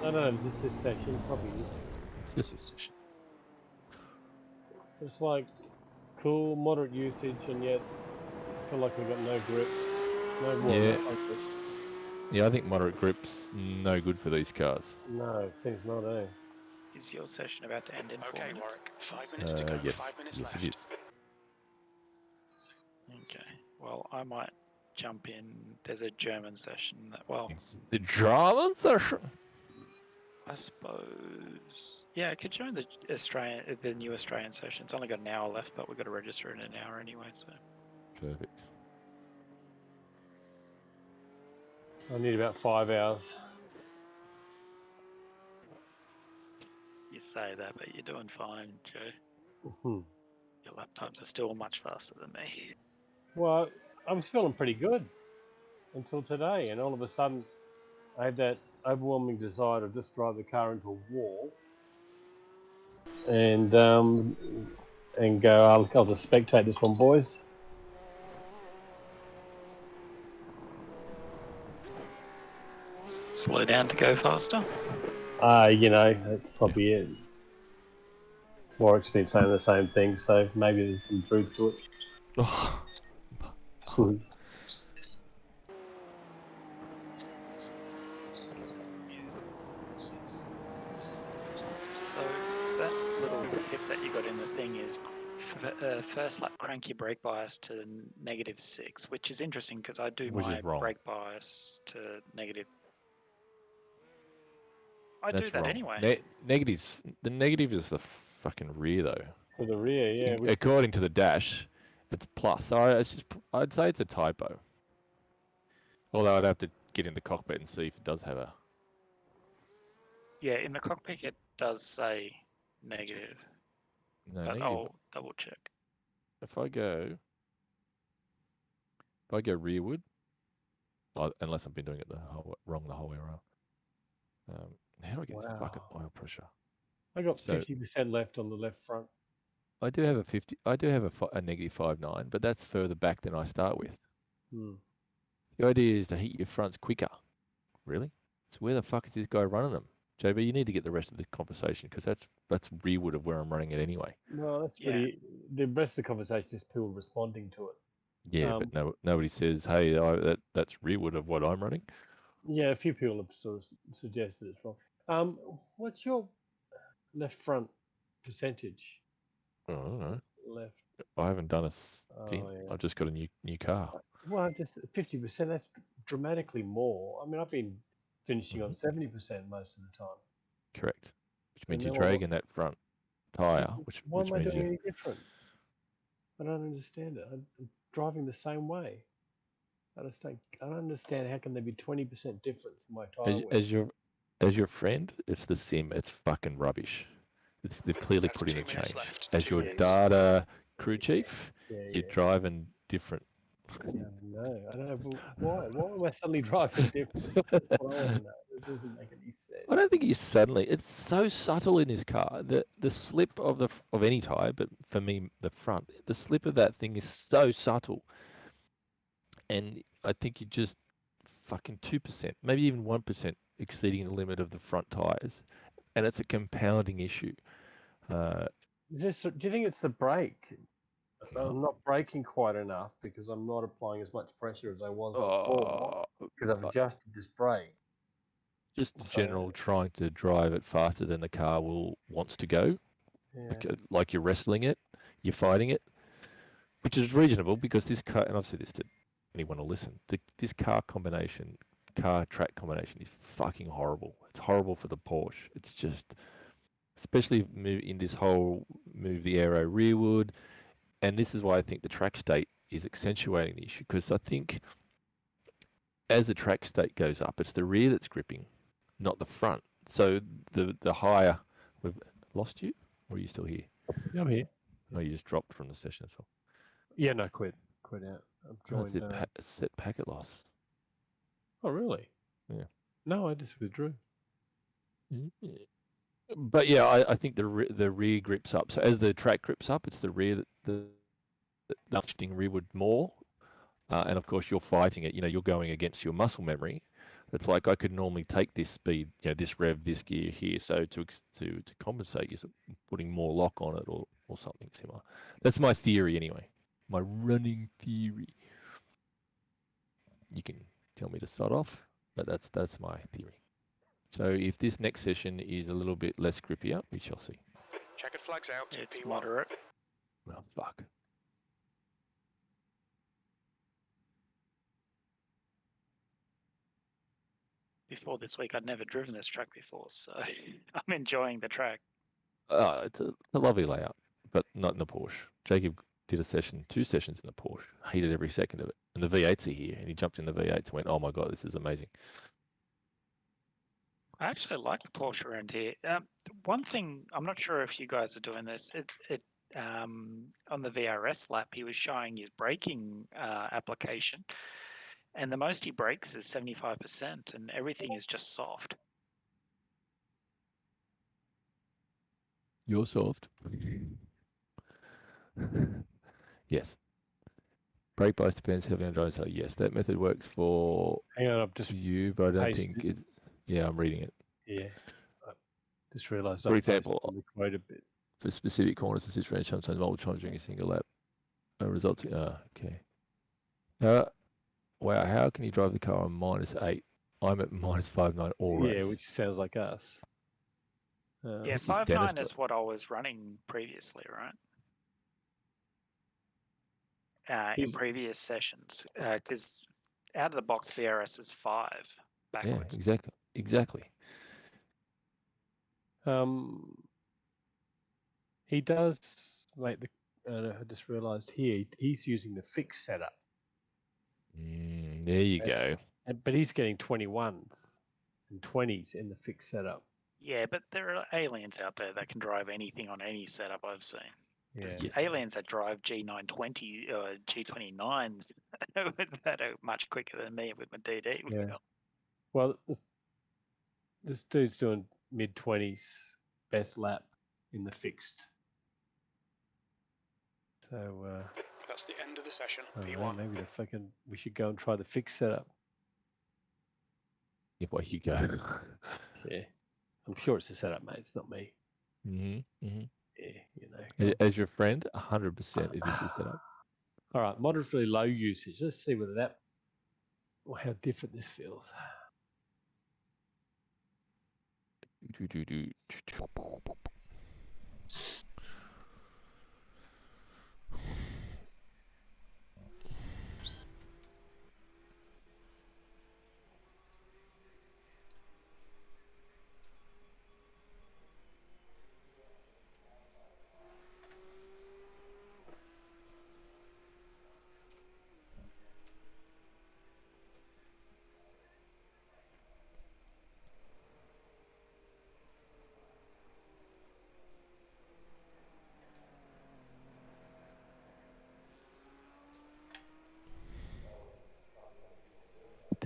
I don't know, is this session? Probably is. This is session. It's like cool, moderate usage, and yet I feel like we've got no grip. Yeah. No grip. Yeah, I think moderate grip's no good for these cars. No, it seems not, eh? Is your session about to end in 4 Okay, minutes? Warwick, 5 minutes to go, Yes. 5 minutes Yes, left. it is. Okay. Well, I might jump in. There's a German session that, well, It's the German session. I suppose. Yeah, I could join the new Australian session. It's only got an hour left, but we've got to register in an hour anyway, so. Perfect. I need about 5 hours. You say that, but you're doing fine, Joe. Hmm. Your laptops are still much faster than me. Well, I was feeling pretty good until today, and all of a sudden, I had that overwhelming desire to just drive the car into a wall and go. I'll just spectate this one, boys. Slow down to go faster. That's probably it. Warwick's been saying the same thing, so maybe there's some truth to it. Oh, So that little tip that you got in the thing is first lap crank your brake bias to -6, which is interesting because I do Which is my wrong. brake bias to negative. I that's do that wrong. anyway. Negatives. The negative is the fucking rear, though. For the rear, yeah. According to the dash, it's plus. So I'd say it's a typo. Although I'd have to get in the cockpit and see if it does have a. Yeah, in the cockpit it does say negative, No, but negative. I'll double check. If I go rearward, unless I've been doing it wrong the whole way around. How do I get this fucking oil pressure? I got So- 50% left on the left front. I do have a 50. I do have a -5.9, but that's further back than I start with. Hmm. The idea is to heat your fronts quicker. Really? So where the fuck is this guy running them? JB, you need to get the rest of the conversation because that's rearward of where I'm running it anyway. Well, that's Yeah. pretty. The rest of the conversation is people responding to it. Yeah, but nobody says, hey, that's rearward of what I'm running. Yeah, a few people have sort of suggested it's wrong. What's your left front percentage? I don't know. Left. I haven't done a stint. Oh, yeah. I've just got a new car. Well, just 50%. That's dramatically more. I mean, I've been finishing on 70% most of the time. Correct. Which means And you're then what- dragging that front tyre, Why which am I means doing you. any different? I don't understand it. I'm driving the same way. I don't understand how can there be 20% difference in my tire weight. As your friend, it's the sim. It's fucking rubbish. They've clearly That's put in 2 a minutes change. left, As 2 your minutes. data crew chief, Yeah, you're driving different. No, I don't know. But why? Why am I suddenly driving different? That's what I want to know. It doesn't make any sense. I don't think you suddenly. It's so subtle in this car. The slip of of any tyre, but for me the front, the slip of that thing is so subtle, and I think you just fucking 2%, maybe even 1% exceeding the limit of the front tyres, and it's a compounding issue. Is this? Do you think it's the brake? No. I'm not braking quite enough because I'm not applying as much pressure as I was before because I've adjusted this brake. Just in So, general, trying to drive it faster than the car wants to go, yeah. because, like you're wrestling it, you're fighting it, which is reasonable because this car, and I've said this to anyone who will listen, this car track combination is fucking horrible. It's horrible for the Porsche. It's just, especially in this whole move the aero rearward, and this is why I think the track state is accentuating the issue, because I think as the track state goes up, it's the rear that's gripping, not the front. So the higher, we've lost you, or are you still here? Yeah, I'm here. Oh, you just dropped from the session. So Yeah, no, quit out. I've joined. it set packet loss. Oh, really? Yeah. No, I just withdrew. But yeah, I think the rear grips up. So as the track grips up, it's the rear that's shifting rearward more. And of course, you're fighting it. You're going against your muscle memory. It's like I could normally take this speed, this rev, this gear here. So to compensate, you're putting more lock on it or something similar. That's my theory anyway. My running theory. You can tell me to sod off, but that's my theory. So if this next session is a little bit less grippier, we shall see. Checkered flags out. It's TP1. moderate. Well, fuck. Before this week, I'd never driven this track before, so I'm enjoying the track. It's a lovely layout, but not in the Porsche. Jacob did two sessions in the Porsche. Hated every second of it. And the V8s are here, and he jumped in the V8s and went, "Oh my god, this is amazing." I actually like the Porsche around here. One thing, I'm not sure if you guys are doing this. On the VRS lap, he was showing his braking application, and the most he brakes is 75%, and everything is just soft. You're soft. Yes. Brake bias depends heavily on driving. So yes, that method works for Hang on, I've just you, but I don't pasted think it. Yeah, I'm reading it. Yeah, I just realised. For example, the quote a bit. For specific corners and this range, sometimes multiple times during a single lap, resulting. Okay. Wow, how can you drive the car on -8? I'm at -5.9 all Yeah, race. which sounds like us. Yeah, This is 5.9 Dennis, is what I was running previously, right? In He's- previous sessions, because out of the box VRS is 5 Yeah, backwards. exactly. He does make the. I just realised here he's using the fixed setup, There you go. but he's getting 21s and 20s in the fixed setup. Yeah, but there are aliens out there that can drive anything on any setup I've seen. Yeah. Yeah. Aliens that drive G920 or G29s that are much quicker than me with my DD. Yeah. Well, this dude's doing mid-20s best lap in the fixed. So That's the end of the session. I don't know, P1. maybe we should go and try the fixed setup. If way you go. Yeah, I'm sure it's the setup, mate. It's not me. Mm-hmm. Yeah, As your friend, 100% it is the setup. All right, moderately low usage. Let's see whether how different this feels.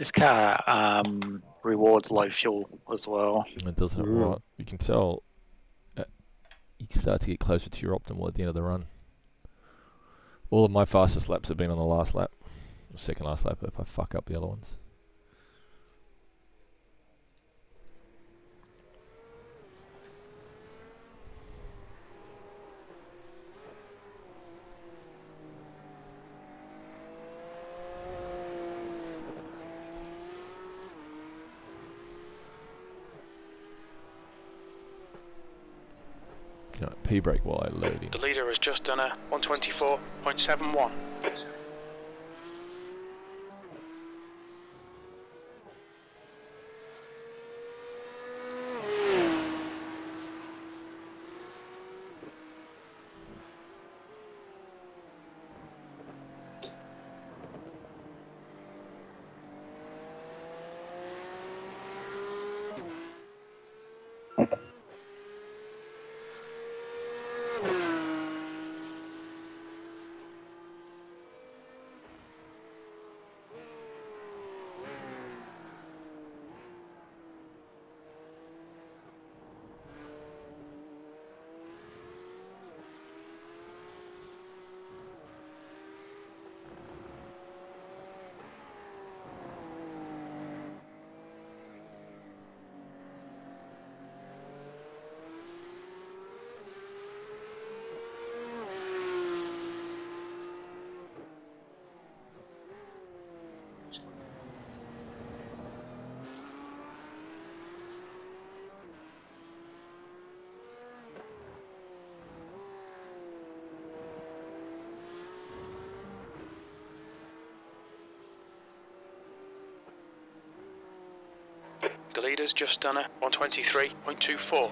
This car rewards low fuel as well. It doesn't right. You can tell. You can start to get closer to your optimal at the end of the run. All of my fastest laps have been on the last lap, or second last lap if I fuck up the other ones. Right, P-brake while I load in. The leader has just done a 124.71. The leader's just done a 123.24.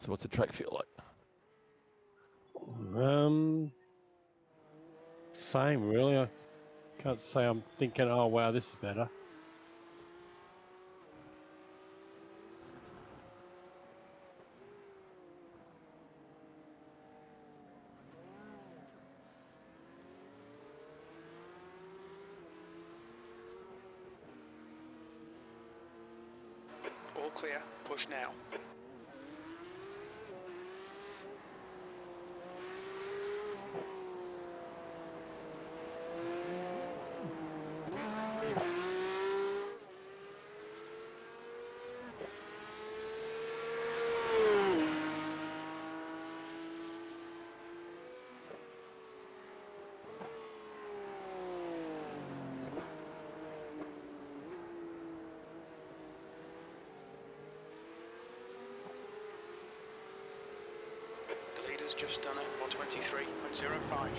So what's the track feel like? Same really. I can't say I'm thinking, oh wow, this is better. All clear, push now. The leader's just done a 123.05.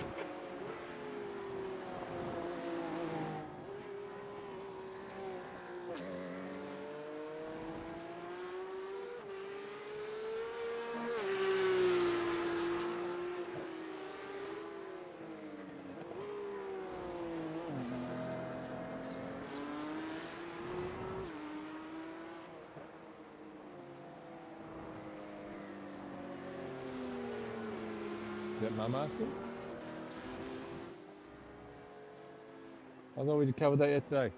Is that Mum asking? I thought we covered that yesterday.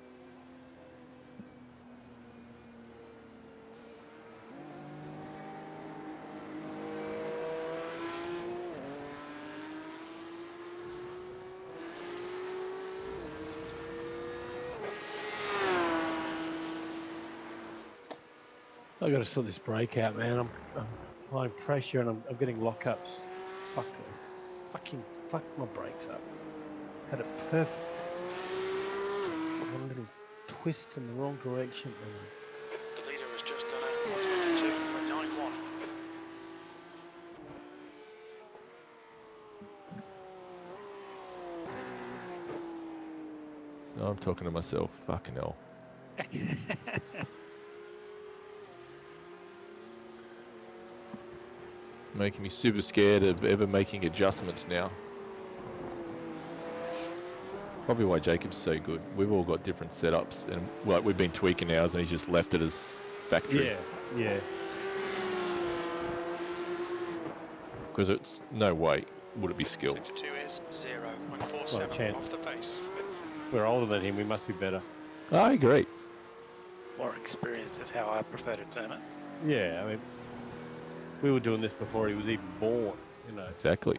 I've got to sort this brake out, man. I'm applying pressure and I'm getting lockups. Fuck my brakes up. Had it perfect. One little twist in the wrong direction. The leader has just done a 122.91. I'm talking to myself. Fucking hell. Making me super scared of ever making adjustments now. Probably why Jacob's so good. We've all got different setups, and like we've been tweaking ours, and he's just left it as factory. Yeah, yeah. Because it's no way would it be skill. Sector 2 is Not a 0.47 chance. off the pace. We're older than him. We must be better. I agree. More experience is how I prefer to term it. Yeah, I mean, we were doing this before he was even born. You know. Exactly.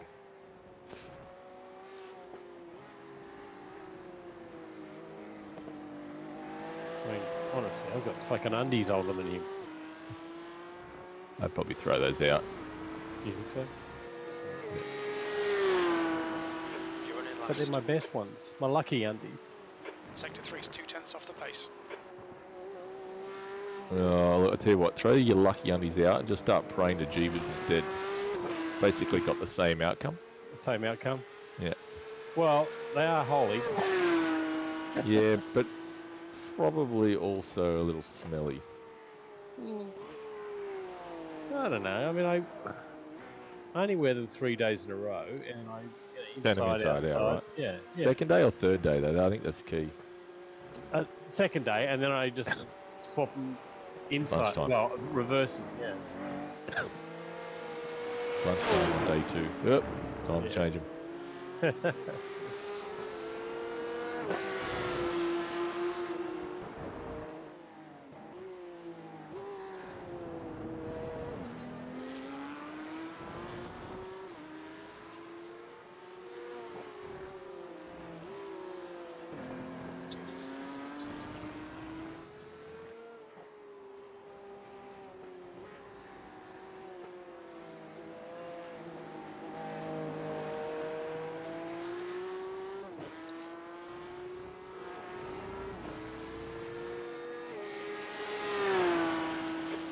I mean, honestly, I've got fucking undies older than him. I'd probably throw those out. Do you think so? You're running But they're last. my best ones. My lucky undies. Sector 3 is 0.2 off the pace. Look, I tell you what, throw your lucky undies out and just start praying to Jeebus instead. Basically got the same outcome. Same outcome. Yeah. Well, they are holy. Yeah, but probably also a little smelly. I don't know. I mean, I only wear them 3 days in a row, and I Turn them inside, inside out, outside. right? Yeah. Second day or third day, though? I think that's key. Second day, and then I just swap them inside. Lunchtime. Well, reverse them. Yeah. Lunchtime on day 2. Yep, time to Yeah. change them.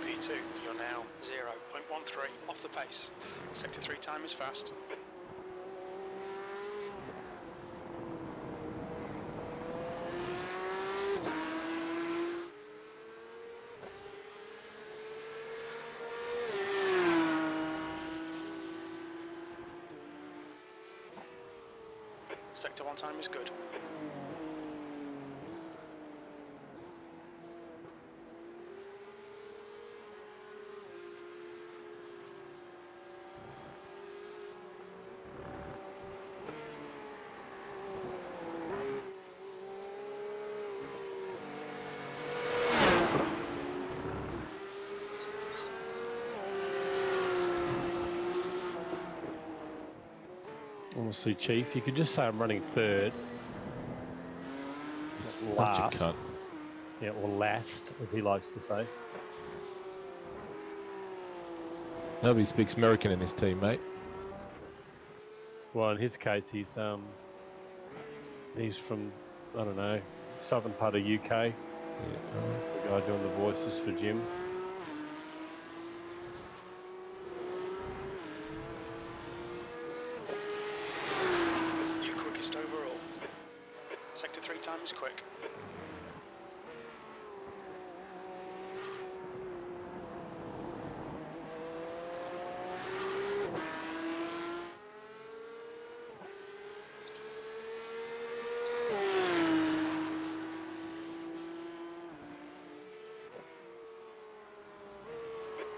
P2, you're now 0.13 off the pace. Sector 3 time is fast. Sector 1 time is good. Honestly, Chief, you could just say I'm running third. Such Last. a cunt. Yeah, or last, as he likes to say. Nobody speaks American in this team, mate. Well, in his case, he's from, I don't know, southern part of UK. Yeah. The guy doing the voices for Jim. You're quickest overall. Sector 3 time is quick.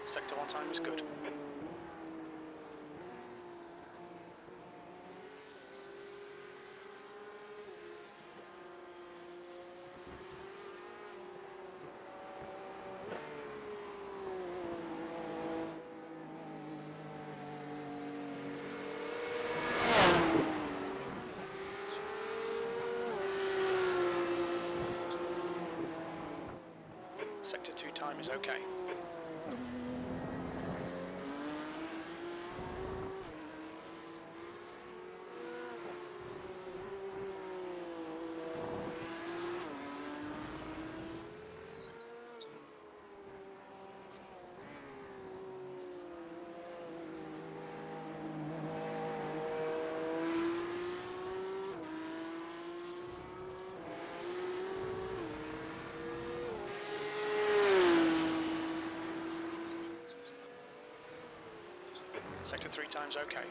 Sector 1 time is good. Sector 2 time is okay. Sector 3 time's okay.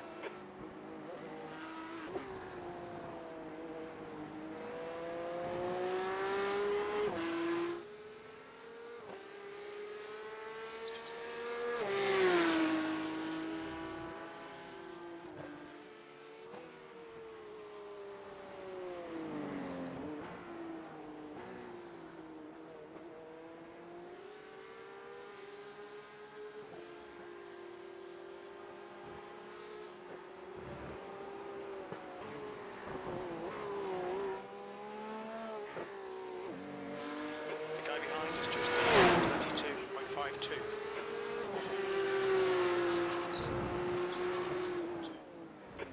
The guy behind us just done 22.52.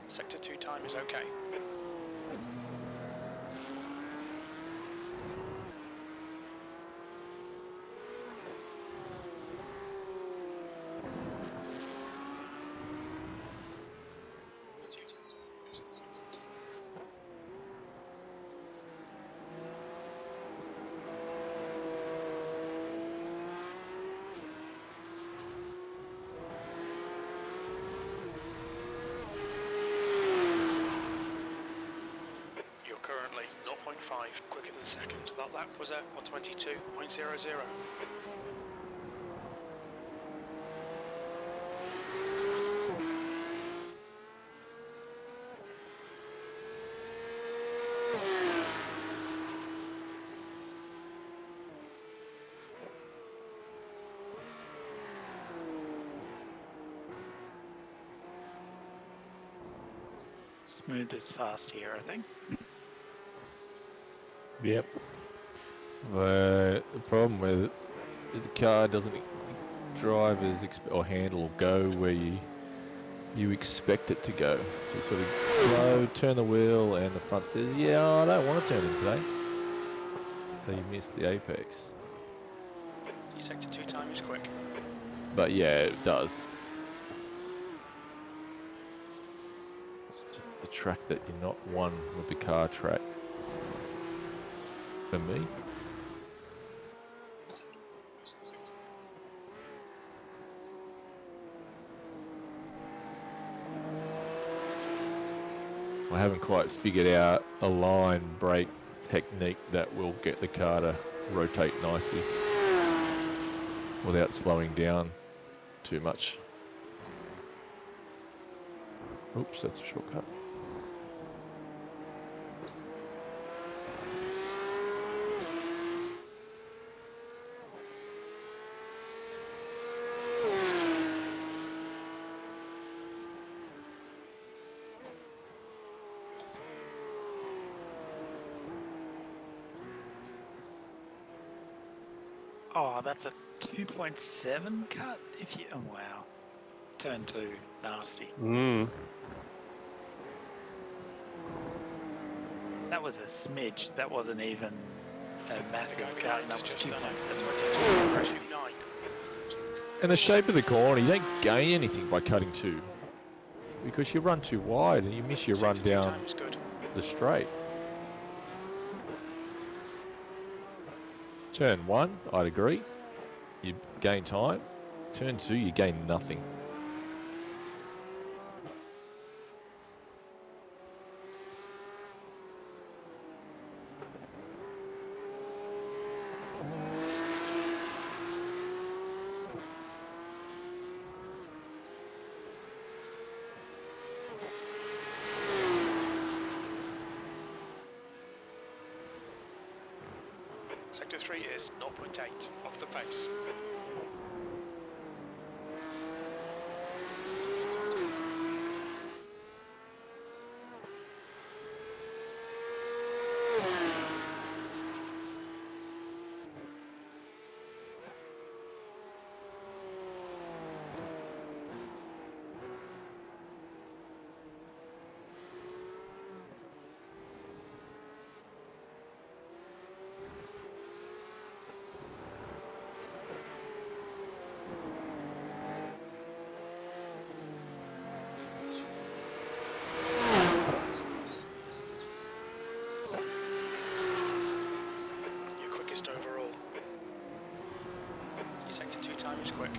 Sector 2 time is okay. You're currently 0.5 quicker than second. That lap was at 122.00. Smooth as fast here, I think. Yep. The problem with it is the car doesn't drive as or handle or go where you expect it to go. So you sort of slow, turn the wheel, and the front says, "Yeah, I don't want to turn in today." So you miss the apex. Your sector 2 time is quick. But yeah, it does. It's just the track that you're not one with the car track. For me. I haven't quite figured out a line brake technique that will get the car to rotate nicely without slowing down too much. Oops, that's a shortcut. Oh, that's a 2.7 cut. If you, oh wow, turn 2, nasty. That was a smidge. That wasn't even a massive cut, and that was 2.7. Crazy. And the shape of the corner, you don't gain anything by cutting 2. Because you run too wide and you miss your run down the straight. Turn 1, I'd agree. You gain time. Turn 2, you gain nothing. Sector 3 is 0.8 off the pace. Overall. Your sector 2 time is quick.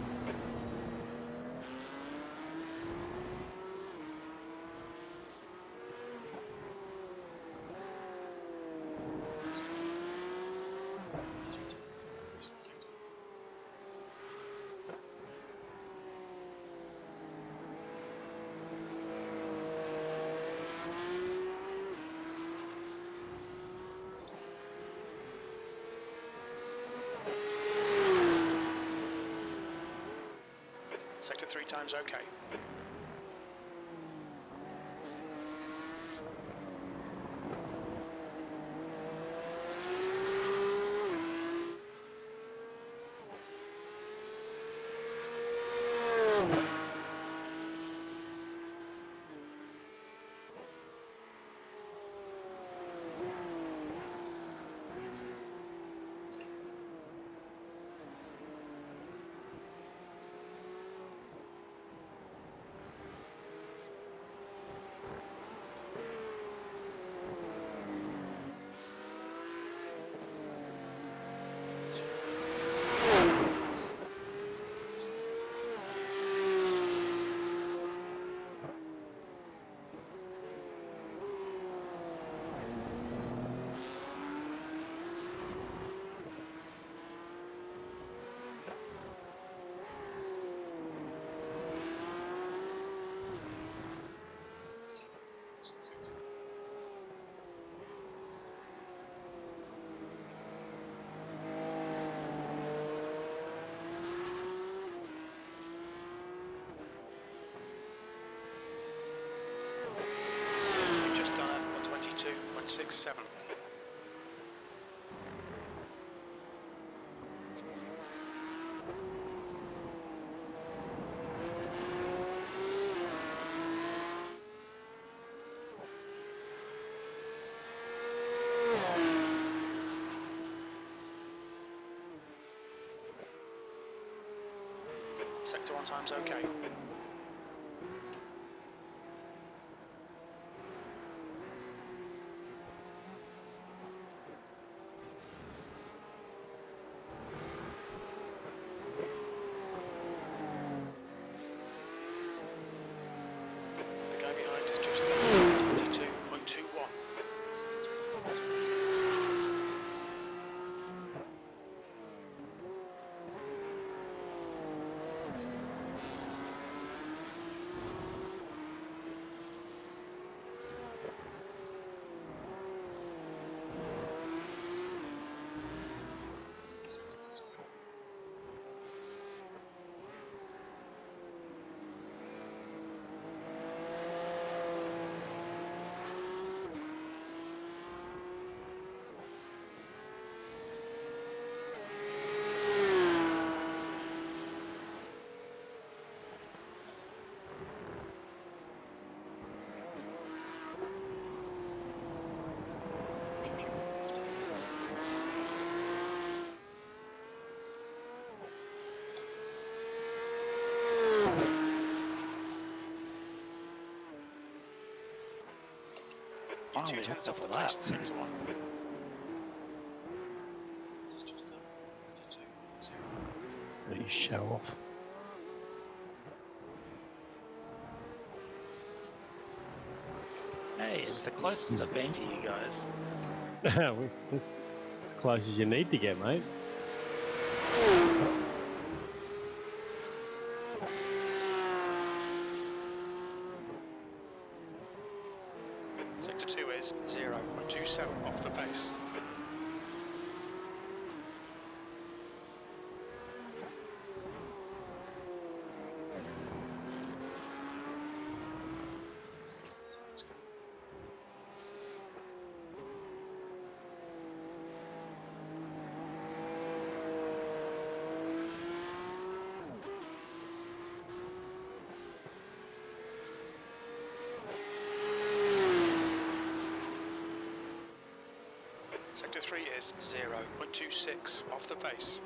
Sector 3 times okay. You've just done it, 122.67. Sector 1 times okay. The guy behind is just 22.21. Wow, You're we 2 hooked tenths up off the the lap. pace in sector 1. You show off. Hey, it's the closest I've been to you guys. This as close as you need to get, mate. Sector 2 is 0.27 off the pace. Sector 3 is 0.26 off the pace.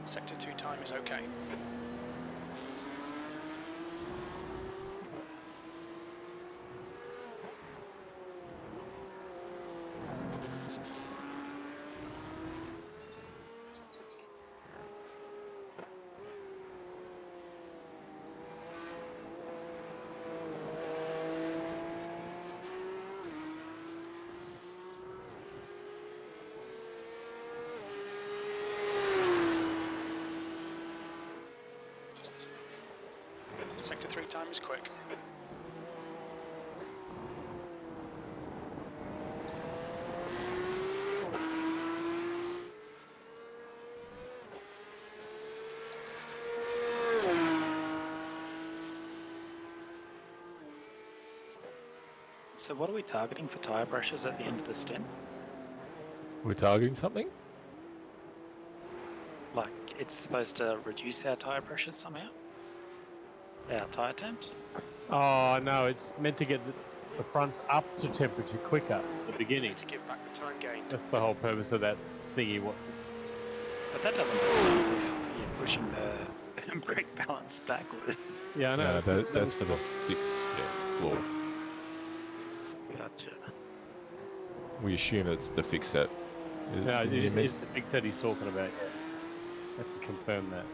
Sector 2 time is okay. Sector 3 time is quick. So what are we targeting for tyre pressures at the end of the stint? We're targeting something? Like, it's supposed to reduce our tyre pressures somehow? Our tyre temps? Oh no, it's meant to get the fronts up to temperature quicker at the beginning. To give back the time gained. That's the whole purpose of that thingy. What's it? But that doesn't make sense if you're pushing the brake balance backwards. Yeah, I know. No, that's for the fixed floor. Gotcha. We assume it's the fix set. No, Didn't you it's mention- the big set he's talking about. Yes, I have to confirm that.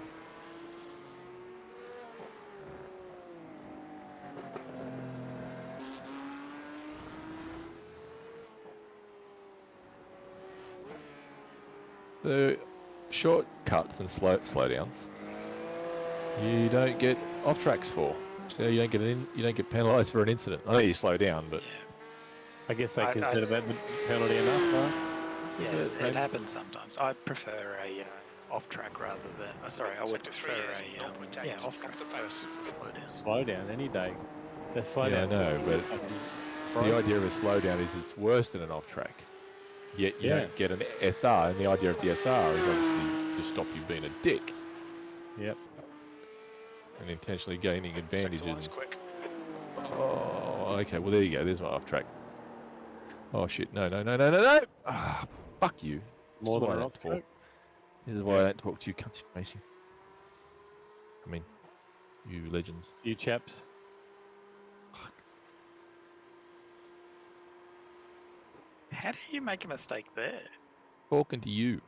The shortcuts and slowdowns, you don't get off tracks for, so you don't get penalised for an incident. I know you slow down, but Yeah. I guess they I- consider that the penalty enough, right? Yeah, it, it happens sometimes. I prefer a off track rather than. Sorry, I would Sector 3 prefer is a 0.8 off track off the pace. versus a slow down. Slow down any day. The slow Yeah, I down know, system but is fucking the broken. idea of a slowdown is it's worse than an off track. Yet you Yeah. don't get an SR, and the idea of the SR is obviously to stop you being a dick Yep. and intentionally gaining advantages. Sector 1 is quick. Oh, okay. Well, there you go. There's my off track. Oh shit! No! Ah, fuck you. More This is than why I an don't off talk. track. This is why I don't talk to you cunts racing. I mean, you legends. You chaps. Fuck. How do you make a mistake there? Talking to you.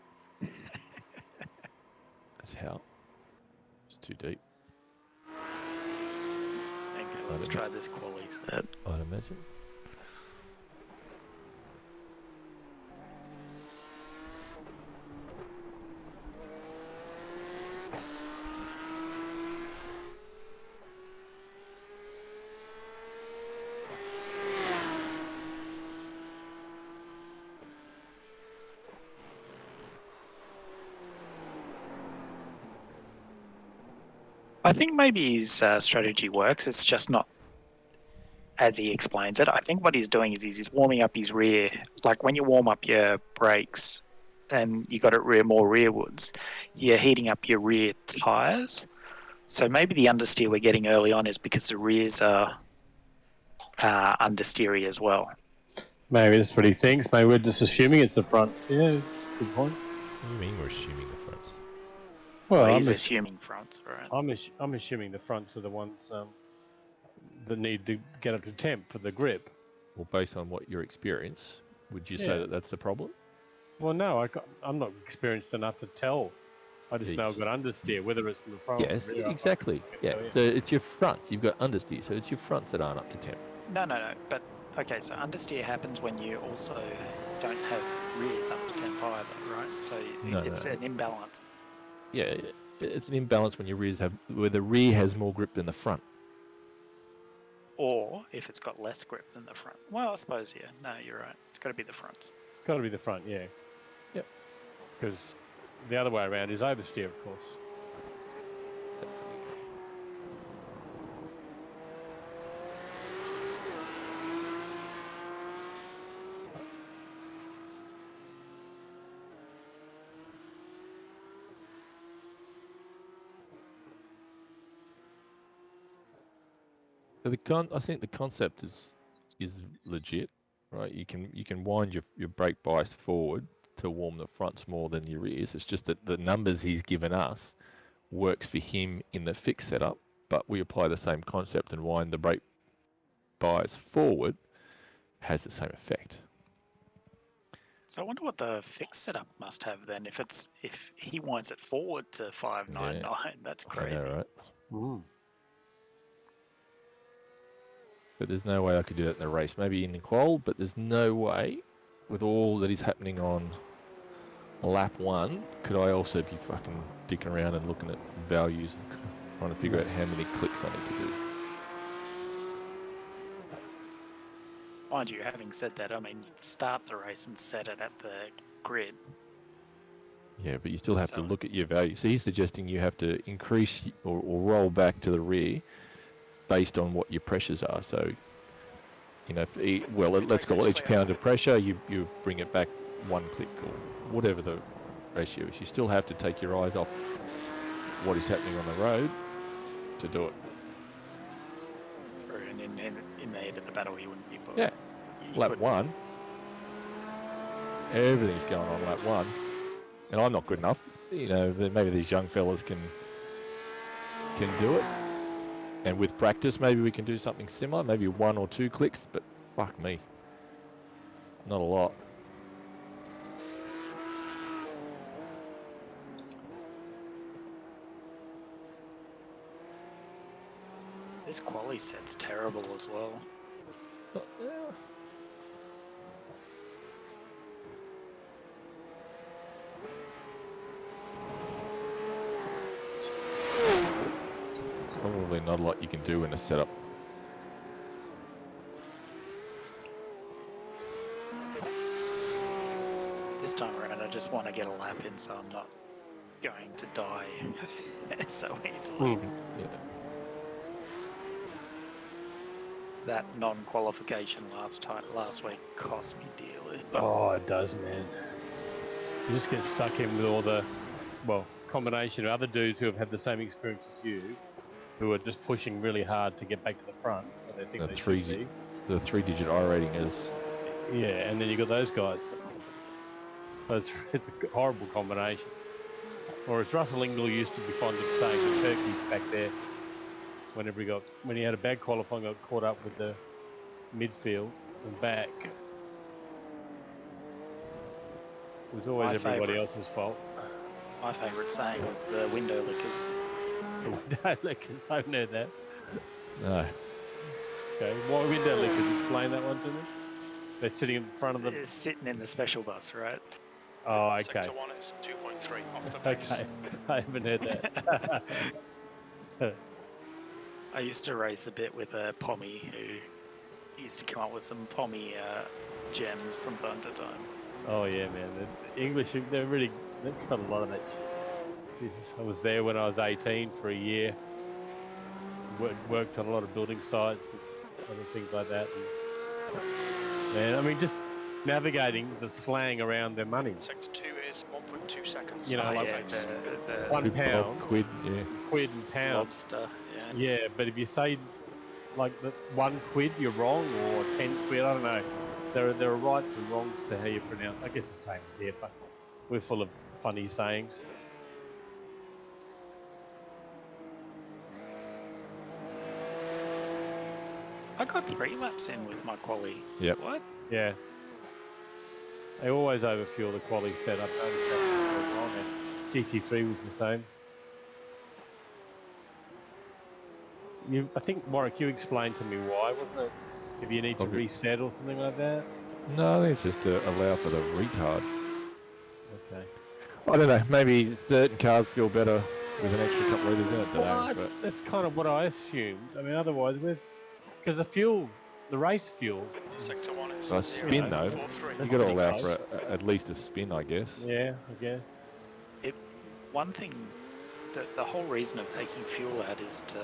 That's how. It's too deep. Okay, let's try this quality set. I'd imagine. I think maybe his strategy works. It's just not as he explains it. I think what he's doing is he's warming up his rear. Like when you warm up your brakes and you got it more rearwards, you're heating up your rear tyres. So maybe the understeer we're getting early on is because the rears are understeery as well. Maybe that's what he thinks. Maybe we're just assuming it's the front. Yeah, good point. What do you mean we're assuming the fronts? Well, He's assuming fronts, right? I'm assuming the fronts are the ones that need to get up to temp for the grip. Well, based on what your experience, would you say Yeah. that that's the problem? Well, no, I'm not experienced enough to tell. I just know I've got understeer, whether it's in the front or Yes, the rear. exactly. Yeah. tell you. So it's your fronts. You've got understeer, so it's your fronts that aren't up to temp. No. But okay, so understeer happens when you also don't have rears up to temp either, right? So it's an imbalance. Yeah, it's an imbalance when where the rear has more grip than the front. Or if it's got less grip than the front. Well, I suppose, yeah. No, you're right. It's got to be the fronts. Got to be the front, yeah. Yep. Because the other way around is oversteer, of course. So I think the concept is legit, right? You can wind your brake bias forward to warm the fronts more than your rears. It's just that the numbers he's given us works for him in the fixed setup, but we apply the same concept and wind the brake bias forward, has the same effect. So I wonder what the fixed setup must have then. If he winds it forward to 599, that's crazy. I know, right? Mm. But there's no way I could do that in the race. Maybe in the qual, but there's no way, with all that is happening on lap 1, could I also be fucking dicking around and looking at values. Trying to figure out how many clicks I need to do. Mind you, having said that, I mean, you'd start the race and set it at the grid. Yeah, but you still have to So- look at your value. So he's suggesting you have to increase or roll back to the rear based on what your pressures are. So, you know, let's call each pound of pressure, you bring it back 1 click or whatever the ratio is. You still have to take your eyes off what is happening on the road to do it. And in the head of the battle, he wouldn't be put. Yeah. He Lap couldn't. 1, everything's going on lap 1, and I'm not good enough. You know, maybe these young fellas can do it, and with practice, maybe we can do something similar. Maybe 1 or 2 clicks, but fuck me, not a lot. This quali set's terrible as well. There's probably not a lot you can do in a setup. This time around, I just want to get a lap in, so I'm not going to die so easily. Yeah. That non-qualification last week cost me dearly. Oh, it does, man. You just get stuck in with all the, well, combination of other dudes who have had the same experience as you, who are just pushing really hard to get back to the front, where they think The they should be. The 3-digit I rating is. Yeah, and then you got those guys. So it's a horrible combination. Or as Russell Ingall used to be fond of saying, the turkeys back there, when he had a bad qualifying, got caught up with the midfield and back. It was always everybody else's fault. My favourite saying was the window lickers. Window lickers, I haven't heard that. No. Okay, what window lickers? Explain that one to me. They're sitting in front of the. It's sitting in the special bus, right? Oh, okay. Sector 1 is 2.3 off the base. Okay, I haven't heard that. I used to race a bit with a Pommy who used to come up with some Pommy gems from time to time. Oh yeah, man. The English, they've got a lot of that shit. Jesus, I was there when I was 18 for a year. Worked on a lot of building sites and other things like that. And, man, I mean, just navigating the slang around their money. Sector 2 is 1.2 seconds. You know, off like the base. £1 pound, Quid, yeah. quid and pound. Lobster, yeah. Yeah, but if you say like the £1 you're wrong, or 10 quid, I don't know. There are rights and wrongs to how you pronounce. I guess the same as here, but we're full of funny sayings. I got 3 laps in with my quali. Yep. What? Yeah. They always overfuel the quality setup. Noticed that. GT3 was the same. I think, Warwick, you explained to me why, wasn't it? If you need to reset or something like that? No, I think it's just to allow for the retard. Okay. I don't know, maybe certain cars feel better with an extra couple litres in it, don't know. But That's kind of what I assumed. I mean, otherwise, because the race fuel. Sector 1 is a spin though, 0.43. you got to pretty allow close. for at least a spin, I guess. Yeah, I guess. One thing, the whole reason of taking fuel out is to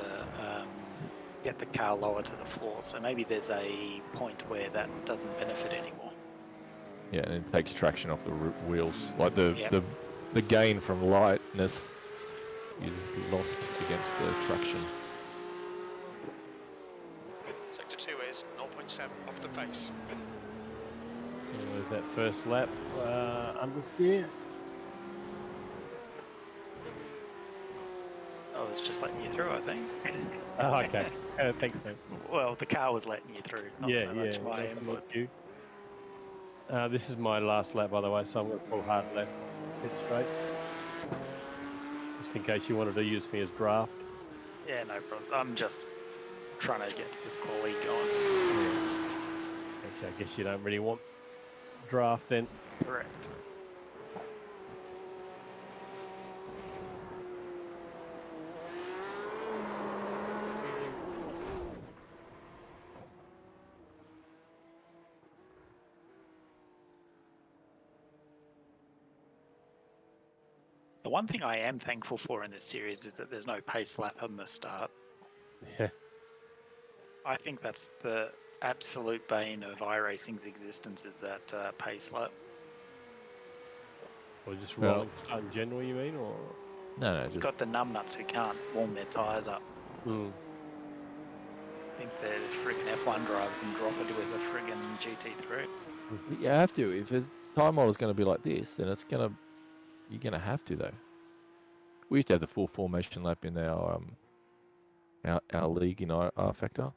get the car lower to the floor. So maybe there's a point where that doesn't benefit anymore. Yeah, and it takes traction off the wheels. Like Yep. the gain from lightness is lost against the traction. Sector 2 is 0.7 off the base. There's that first lap understeer. I was just letting you through, I think. Oh, okay. Thanks, mate. Well, the car was letting you through, not so much my that's input. not you. This is my last lap, by the way, so I'm going to pull hard left, hit straight. Just in case you wanted to use me as draft. Yeah, no problems. I'm just trying to get this quali going. Actually, I guess you don't really want draft then. Correct. The one thing I am thankful for in this series is that there's no pace lap on the start. Yeah. I think that's the absolute bane of iRacing's existence, is that pace lap. Or just Well- rolling start in general, you mean? Or No, You've just got the numbnuts who can't warm their tyres up. Mm. I think they're friggin' F1 drivers and drop it with a friggin' GT3. you have to. If his time model is going to be like this, then you're going to have to though. We used to have the full formation lap in our league in R Factor.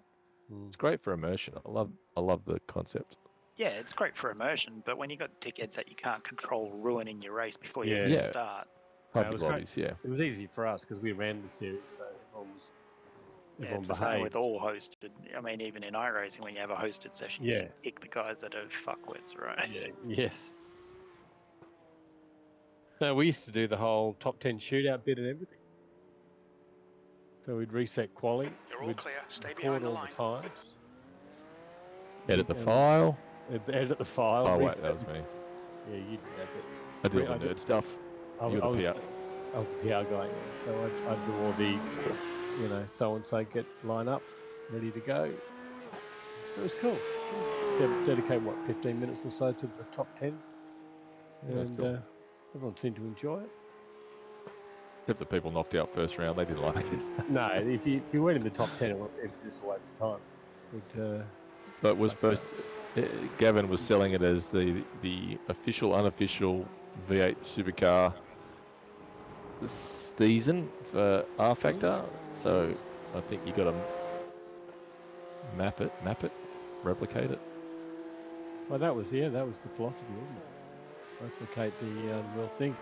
Mm. It's great for immersion. I love the concept. Yeah, it's great for immersion, but when you got dickheads that you can't control ruining your race before you Yeah. even Yeah. start, Yeah, it Public was great. lobbies, yeah. It was easy for us because we ran the series, so everyone it's the same behaved. with all hosted. I mean, even in iRacing, when you have a hosted session, Yeah. you pick the guys that are fuckwits, right? Yeah. Yes. No, we used to do the whole top 10 shootout bit and everything. So we'd reset quali. You're all We'd clear. Stay record behind the all line. the times. Edit the and file. Edit the file. Oh wait, reset. that was me. Yeah, you did that bit. I did all I the did- nerd stuff. I, You I were the was, PR. I was the PR guy, yeah. So I'd do all the, so and so get line up, ready to go. It was cool. Dedicate 15 minutes or so to the top 10, Yeah, that's and cool. everyone seemed to enjoy it. Except the people knocked out first round, they didn't like it. No, if you weren't in the top 10, it was just a waste of time. But But was Suck supposed. Gavin was selling it as the official, unofficial V8 supercar season for R Factor. So I think you got to map it, replicate it. well, that was the philosophy, wasn't it? Replicate the real thing.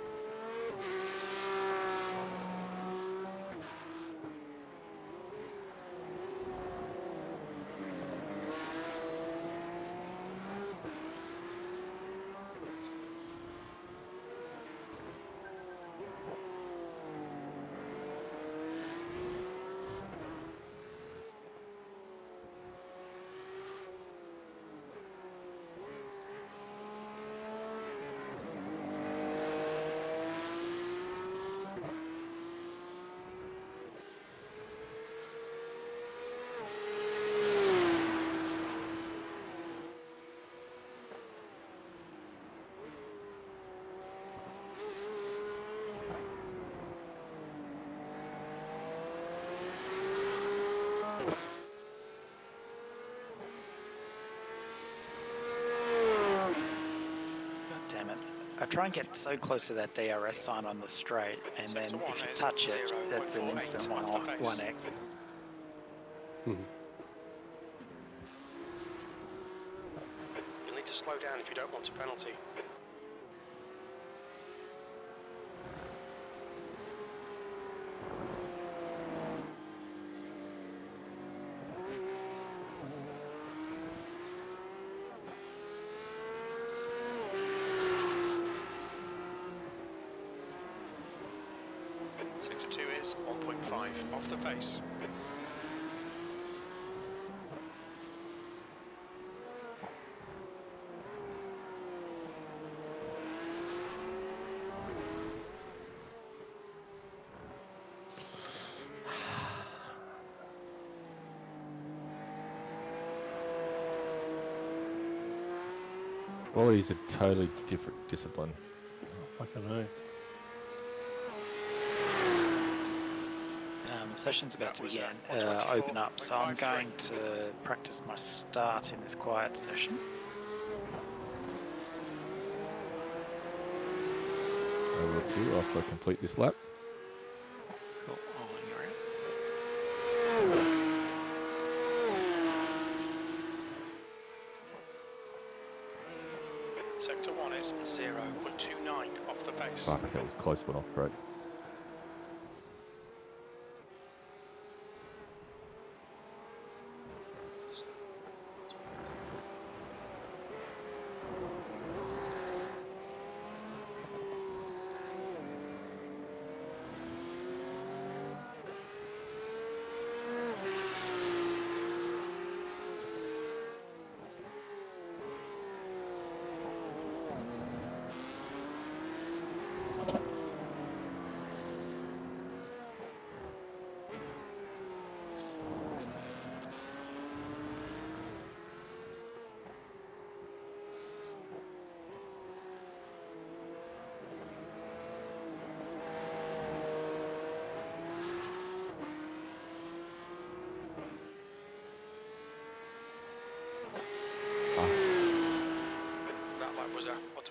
God damn it. I try and get so close to that DRS sign on the straight, and then if you touch it, that's an instant 1x. You'll need to slow down if you don't want a penalty. Sector 2 is 1.5 off the pace. Quality is a totally different discipline. Fucking know. The session's about to begin, open up, so I'm going to practice my start in this quiet session. I will too after I complete this lap. Cool. I'll hang around. Sector 1 is 0.29 off the pace. Fuck, that was close one off road.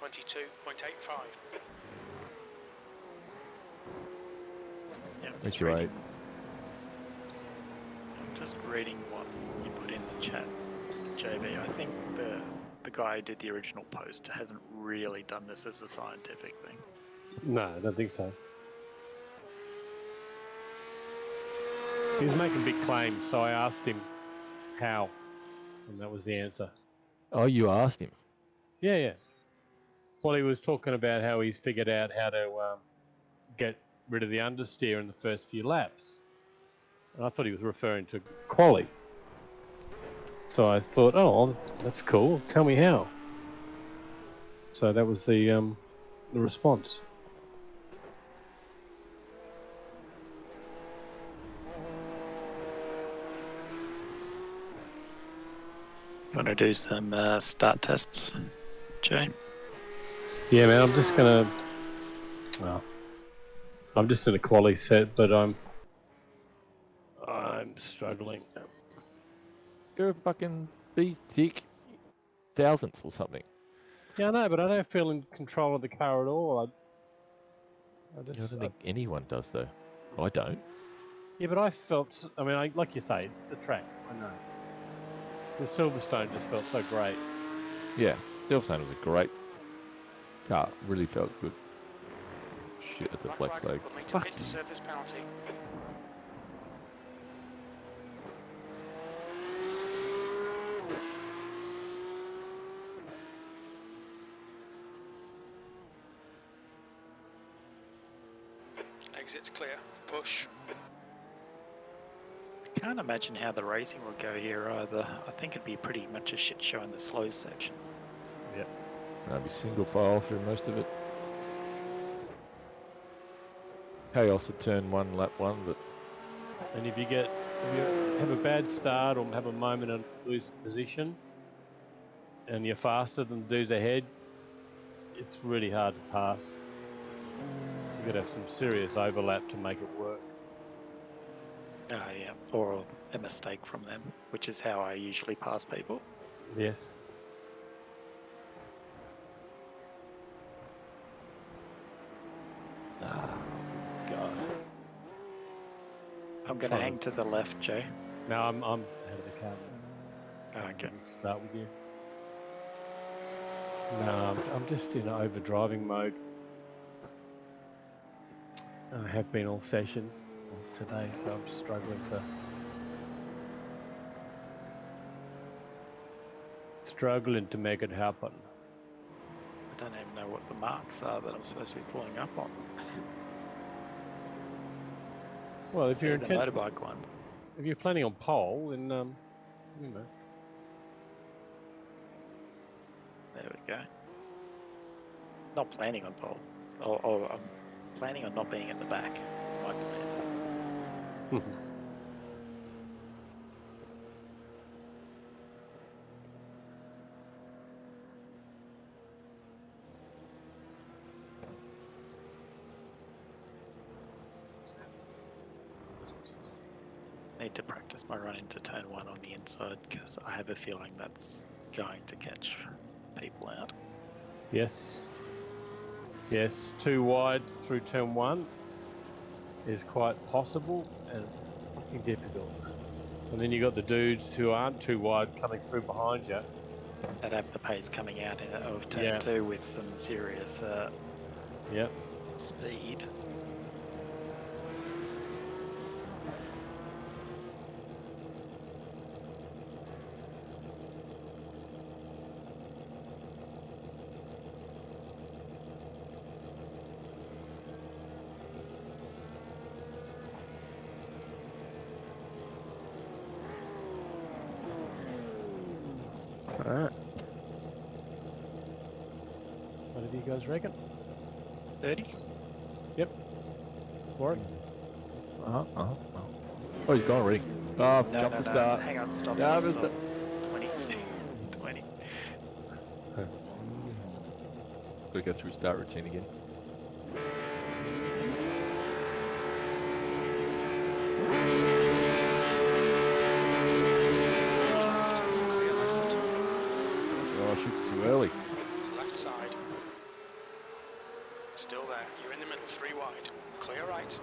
22.85. Yeah, Thank you, I'm just reading what you put in the chat, JB. I think the guy who did the original post hasn't really done this as a scientific thing. No, I don't think so. He was making big claims, so I asked him how, and that was the answer. Oh, you asked him. Yeah. Well, he was talking about how he's figured out how to get rid of the understeer in the first few laps. And I thought he was referring to quali. So I thought, oh, well, that's cool. Tell me how. So that was the response. You want to do some start tests, Jay? Yeah, man, I'm just gonna. Well, I'm just in a quali set, but I'm struggling. Go fucking be tick thousandths or something. Yeah, I know, but I don't feel in control of the car at all. I I just. don't think anyone does though. I don't. Yeah, but I felt. I mean, like you say, it's the track. I know. The Silverstone just felt so great. Yeah, Silverstone was a great car. Really felt good. Shit, it's a black flag. Will make a Fuck pit to you. serve this penalty. Exit's clear. Push. I can't imagine how the racing will go here either. I think it'd be pretty much a shit show in the slow section. I'll be single file through most of it. Chaos at turn one, lap one, but And if you have a bad start or have a moment and lose position, and you're faster than the dudes ahead, it's really hard to pass. You've got to have some serious overlap to make it work. Yeah, or a mistake from them, which is how I usually pass people. Yes. Ah, God. I'm going to hang to the left, Jay. No, I'm out of the car. Okay. Let's start with you. No, I'm just in overdriving mode. I have been all session today, so I'm struggling to make it happen. I don't even know what the marks are that I'm supposed to be pulling up on. Well, if See you're the motorbike ones. if you're planning on pole, then you know. There we go. Not planning on pole. Or I'm planning on not being at the back. That's my plan. Need to practice my run into turn one on the inside because I have a feeling that's going to catch people out. Yes. Yes, too wide through turn one is quite possible and fucking difficult. And then you got the dudes who aren't too wide coming through behind you. That have the pace coming out of turn two with some serious speed. alright. What do you guys reckon? 30? Yep. Warwick? Oh, he's gone already. Oh, No, jump the start. hang on, stop. 20. 20. Gotta go through start routine again. Oh, I shoot too early. Left side. 3 wide. Clear right.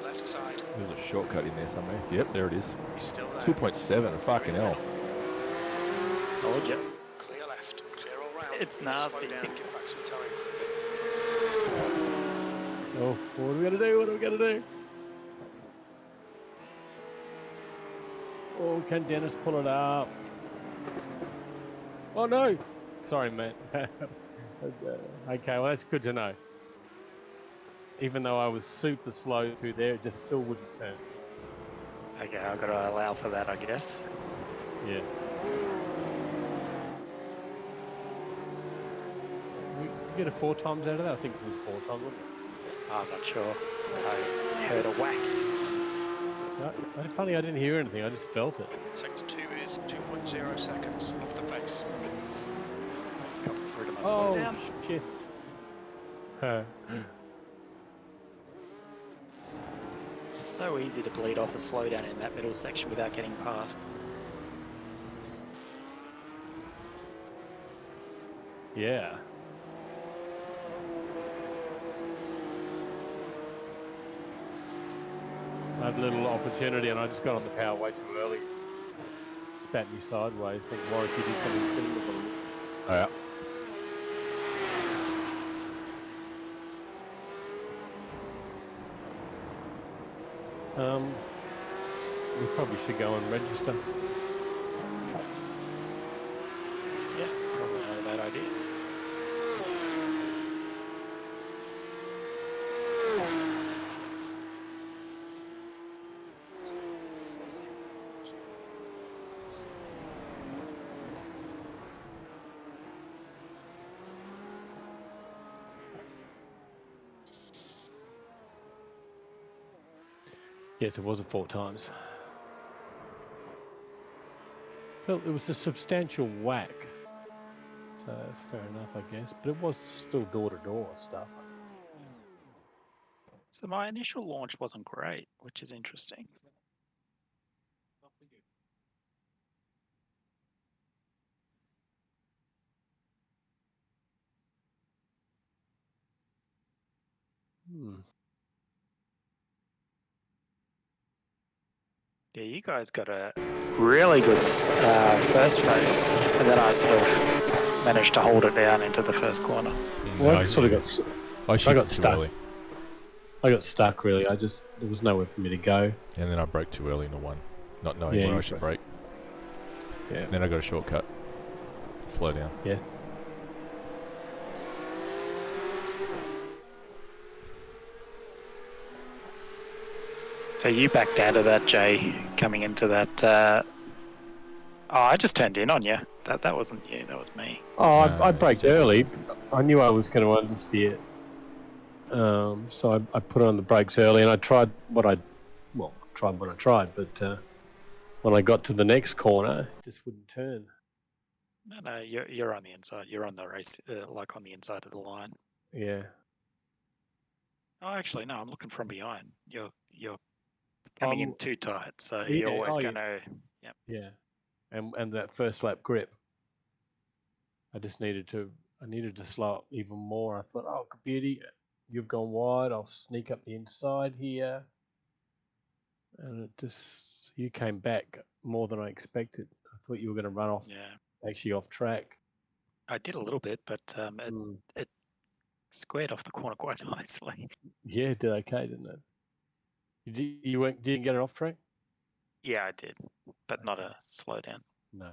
Left side. There's a shortcut in there somewhere. Yep, there it is. He's still there. 2.7, fucking hell. Told you. Clear left. Clear all round. It's nasty. Slow down, give back some time. Oh, what are we gonna do? What are we gonna do? Oh, can Dennis pull it up? Oh no! Sorry, mate. Okay, well that's good to know. Even though I was super slow through there, it just still wouldn't turn. Okay, I've got to allow for that, I guess. Yeah. We get a 4 times out of that? I think it was 4 times, wasn't it? I'm not sure. I heard a whack. No, funny, I didn't hear anything, I just felt it. Sector 2 is 2.0 seconds off the pace. Got rid of my Oh, slowdown. shit. It's so easy to bleed off a slowdown in that middle section without getting past. Yeah. I had a little opportunity and I just got on the power way too early. Spat me sideways. I think Warwick, you did something similar. Oh, yeah. We probably should go and register. Yeah, probably not a bad idea. Yes, it was a 4 times. Felt it was a substantial whack. So that's fair enough, I guess. But it was still door-to-door stuff. So my initial launch wasn't great, which is interesting. Yeah, you guys got a really good first phase, and then I sort of managed to hold it down into the first corner. Well, I sort of got I got got stuck. too early. I got stuck really. There was nowhere for me to go. And then I broke too early into one, not knowing Yeah, where I you should broke. brake. Yeah. Then I got a shortcut. Slow down. Yes. So you backed out of that, Jay, coming into that. Oh, I just turned in on you. That wasn't you. That was me. Oh, No, I it's braked just- early. I knew I was going to understeer. So I put on the brakes early, and I tried what I tried, but when I got to the next corner, it just wouldn't turn. No, you're on the inside. You're on the race, like on the inside of the line. Yeah. Oh, actually, no. I'm looking from behind. You're coming in too tight, so yeah, you're always oh, going to. Yep. Yeah. And that first lap grip, I needed to slow up even more. I thought, oh, beauty, you've gone wide. I'll sneak up the inside here. And you came back more than I expected. I thought you were going to run off, actually off track. I did a little bit, but it squared off the corner quite nicely. Yeah, it did okay, didn't it? You didn't get it off track? Yeah, I did, but not a slowdown. No.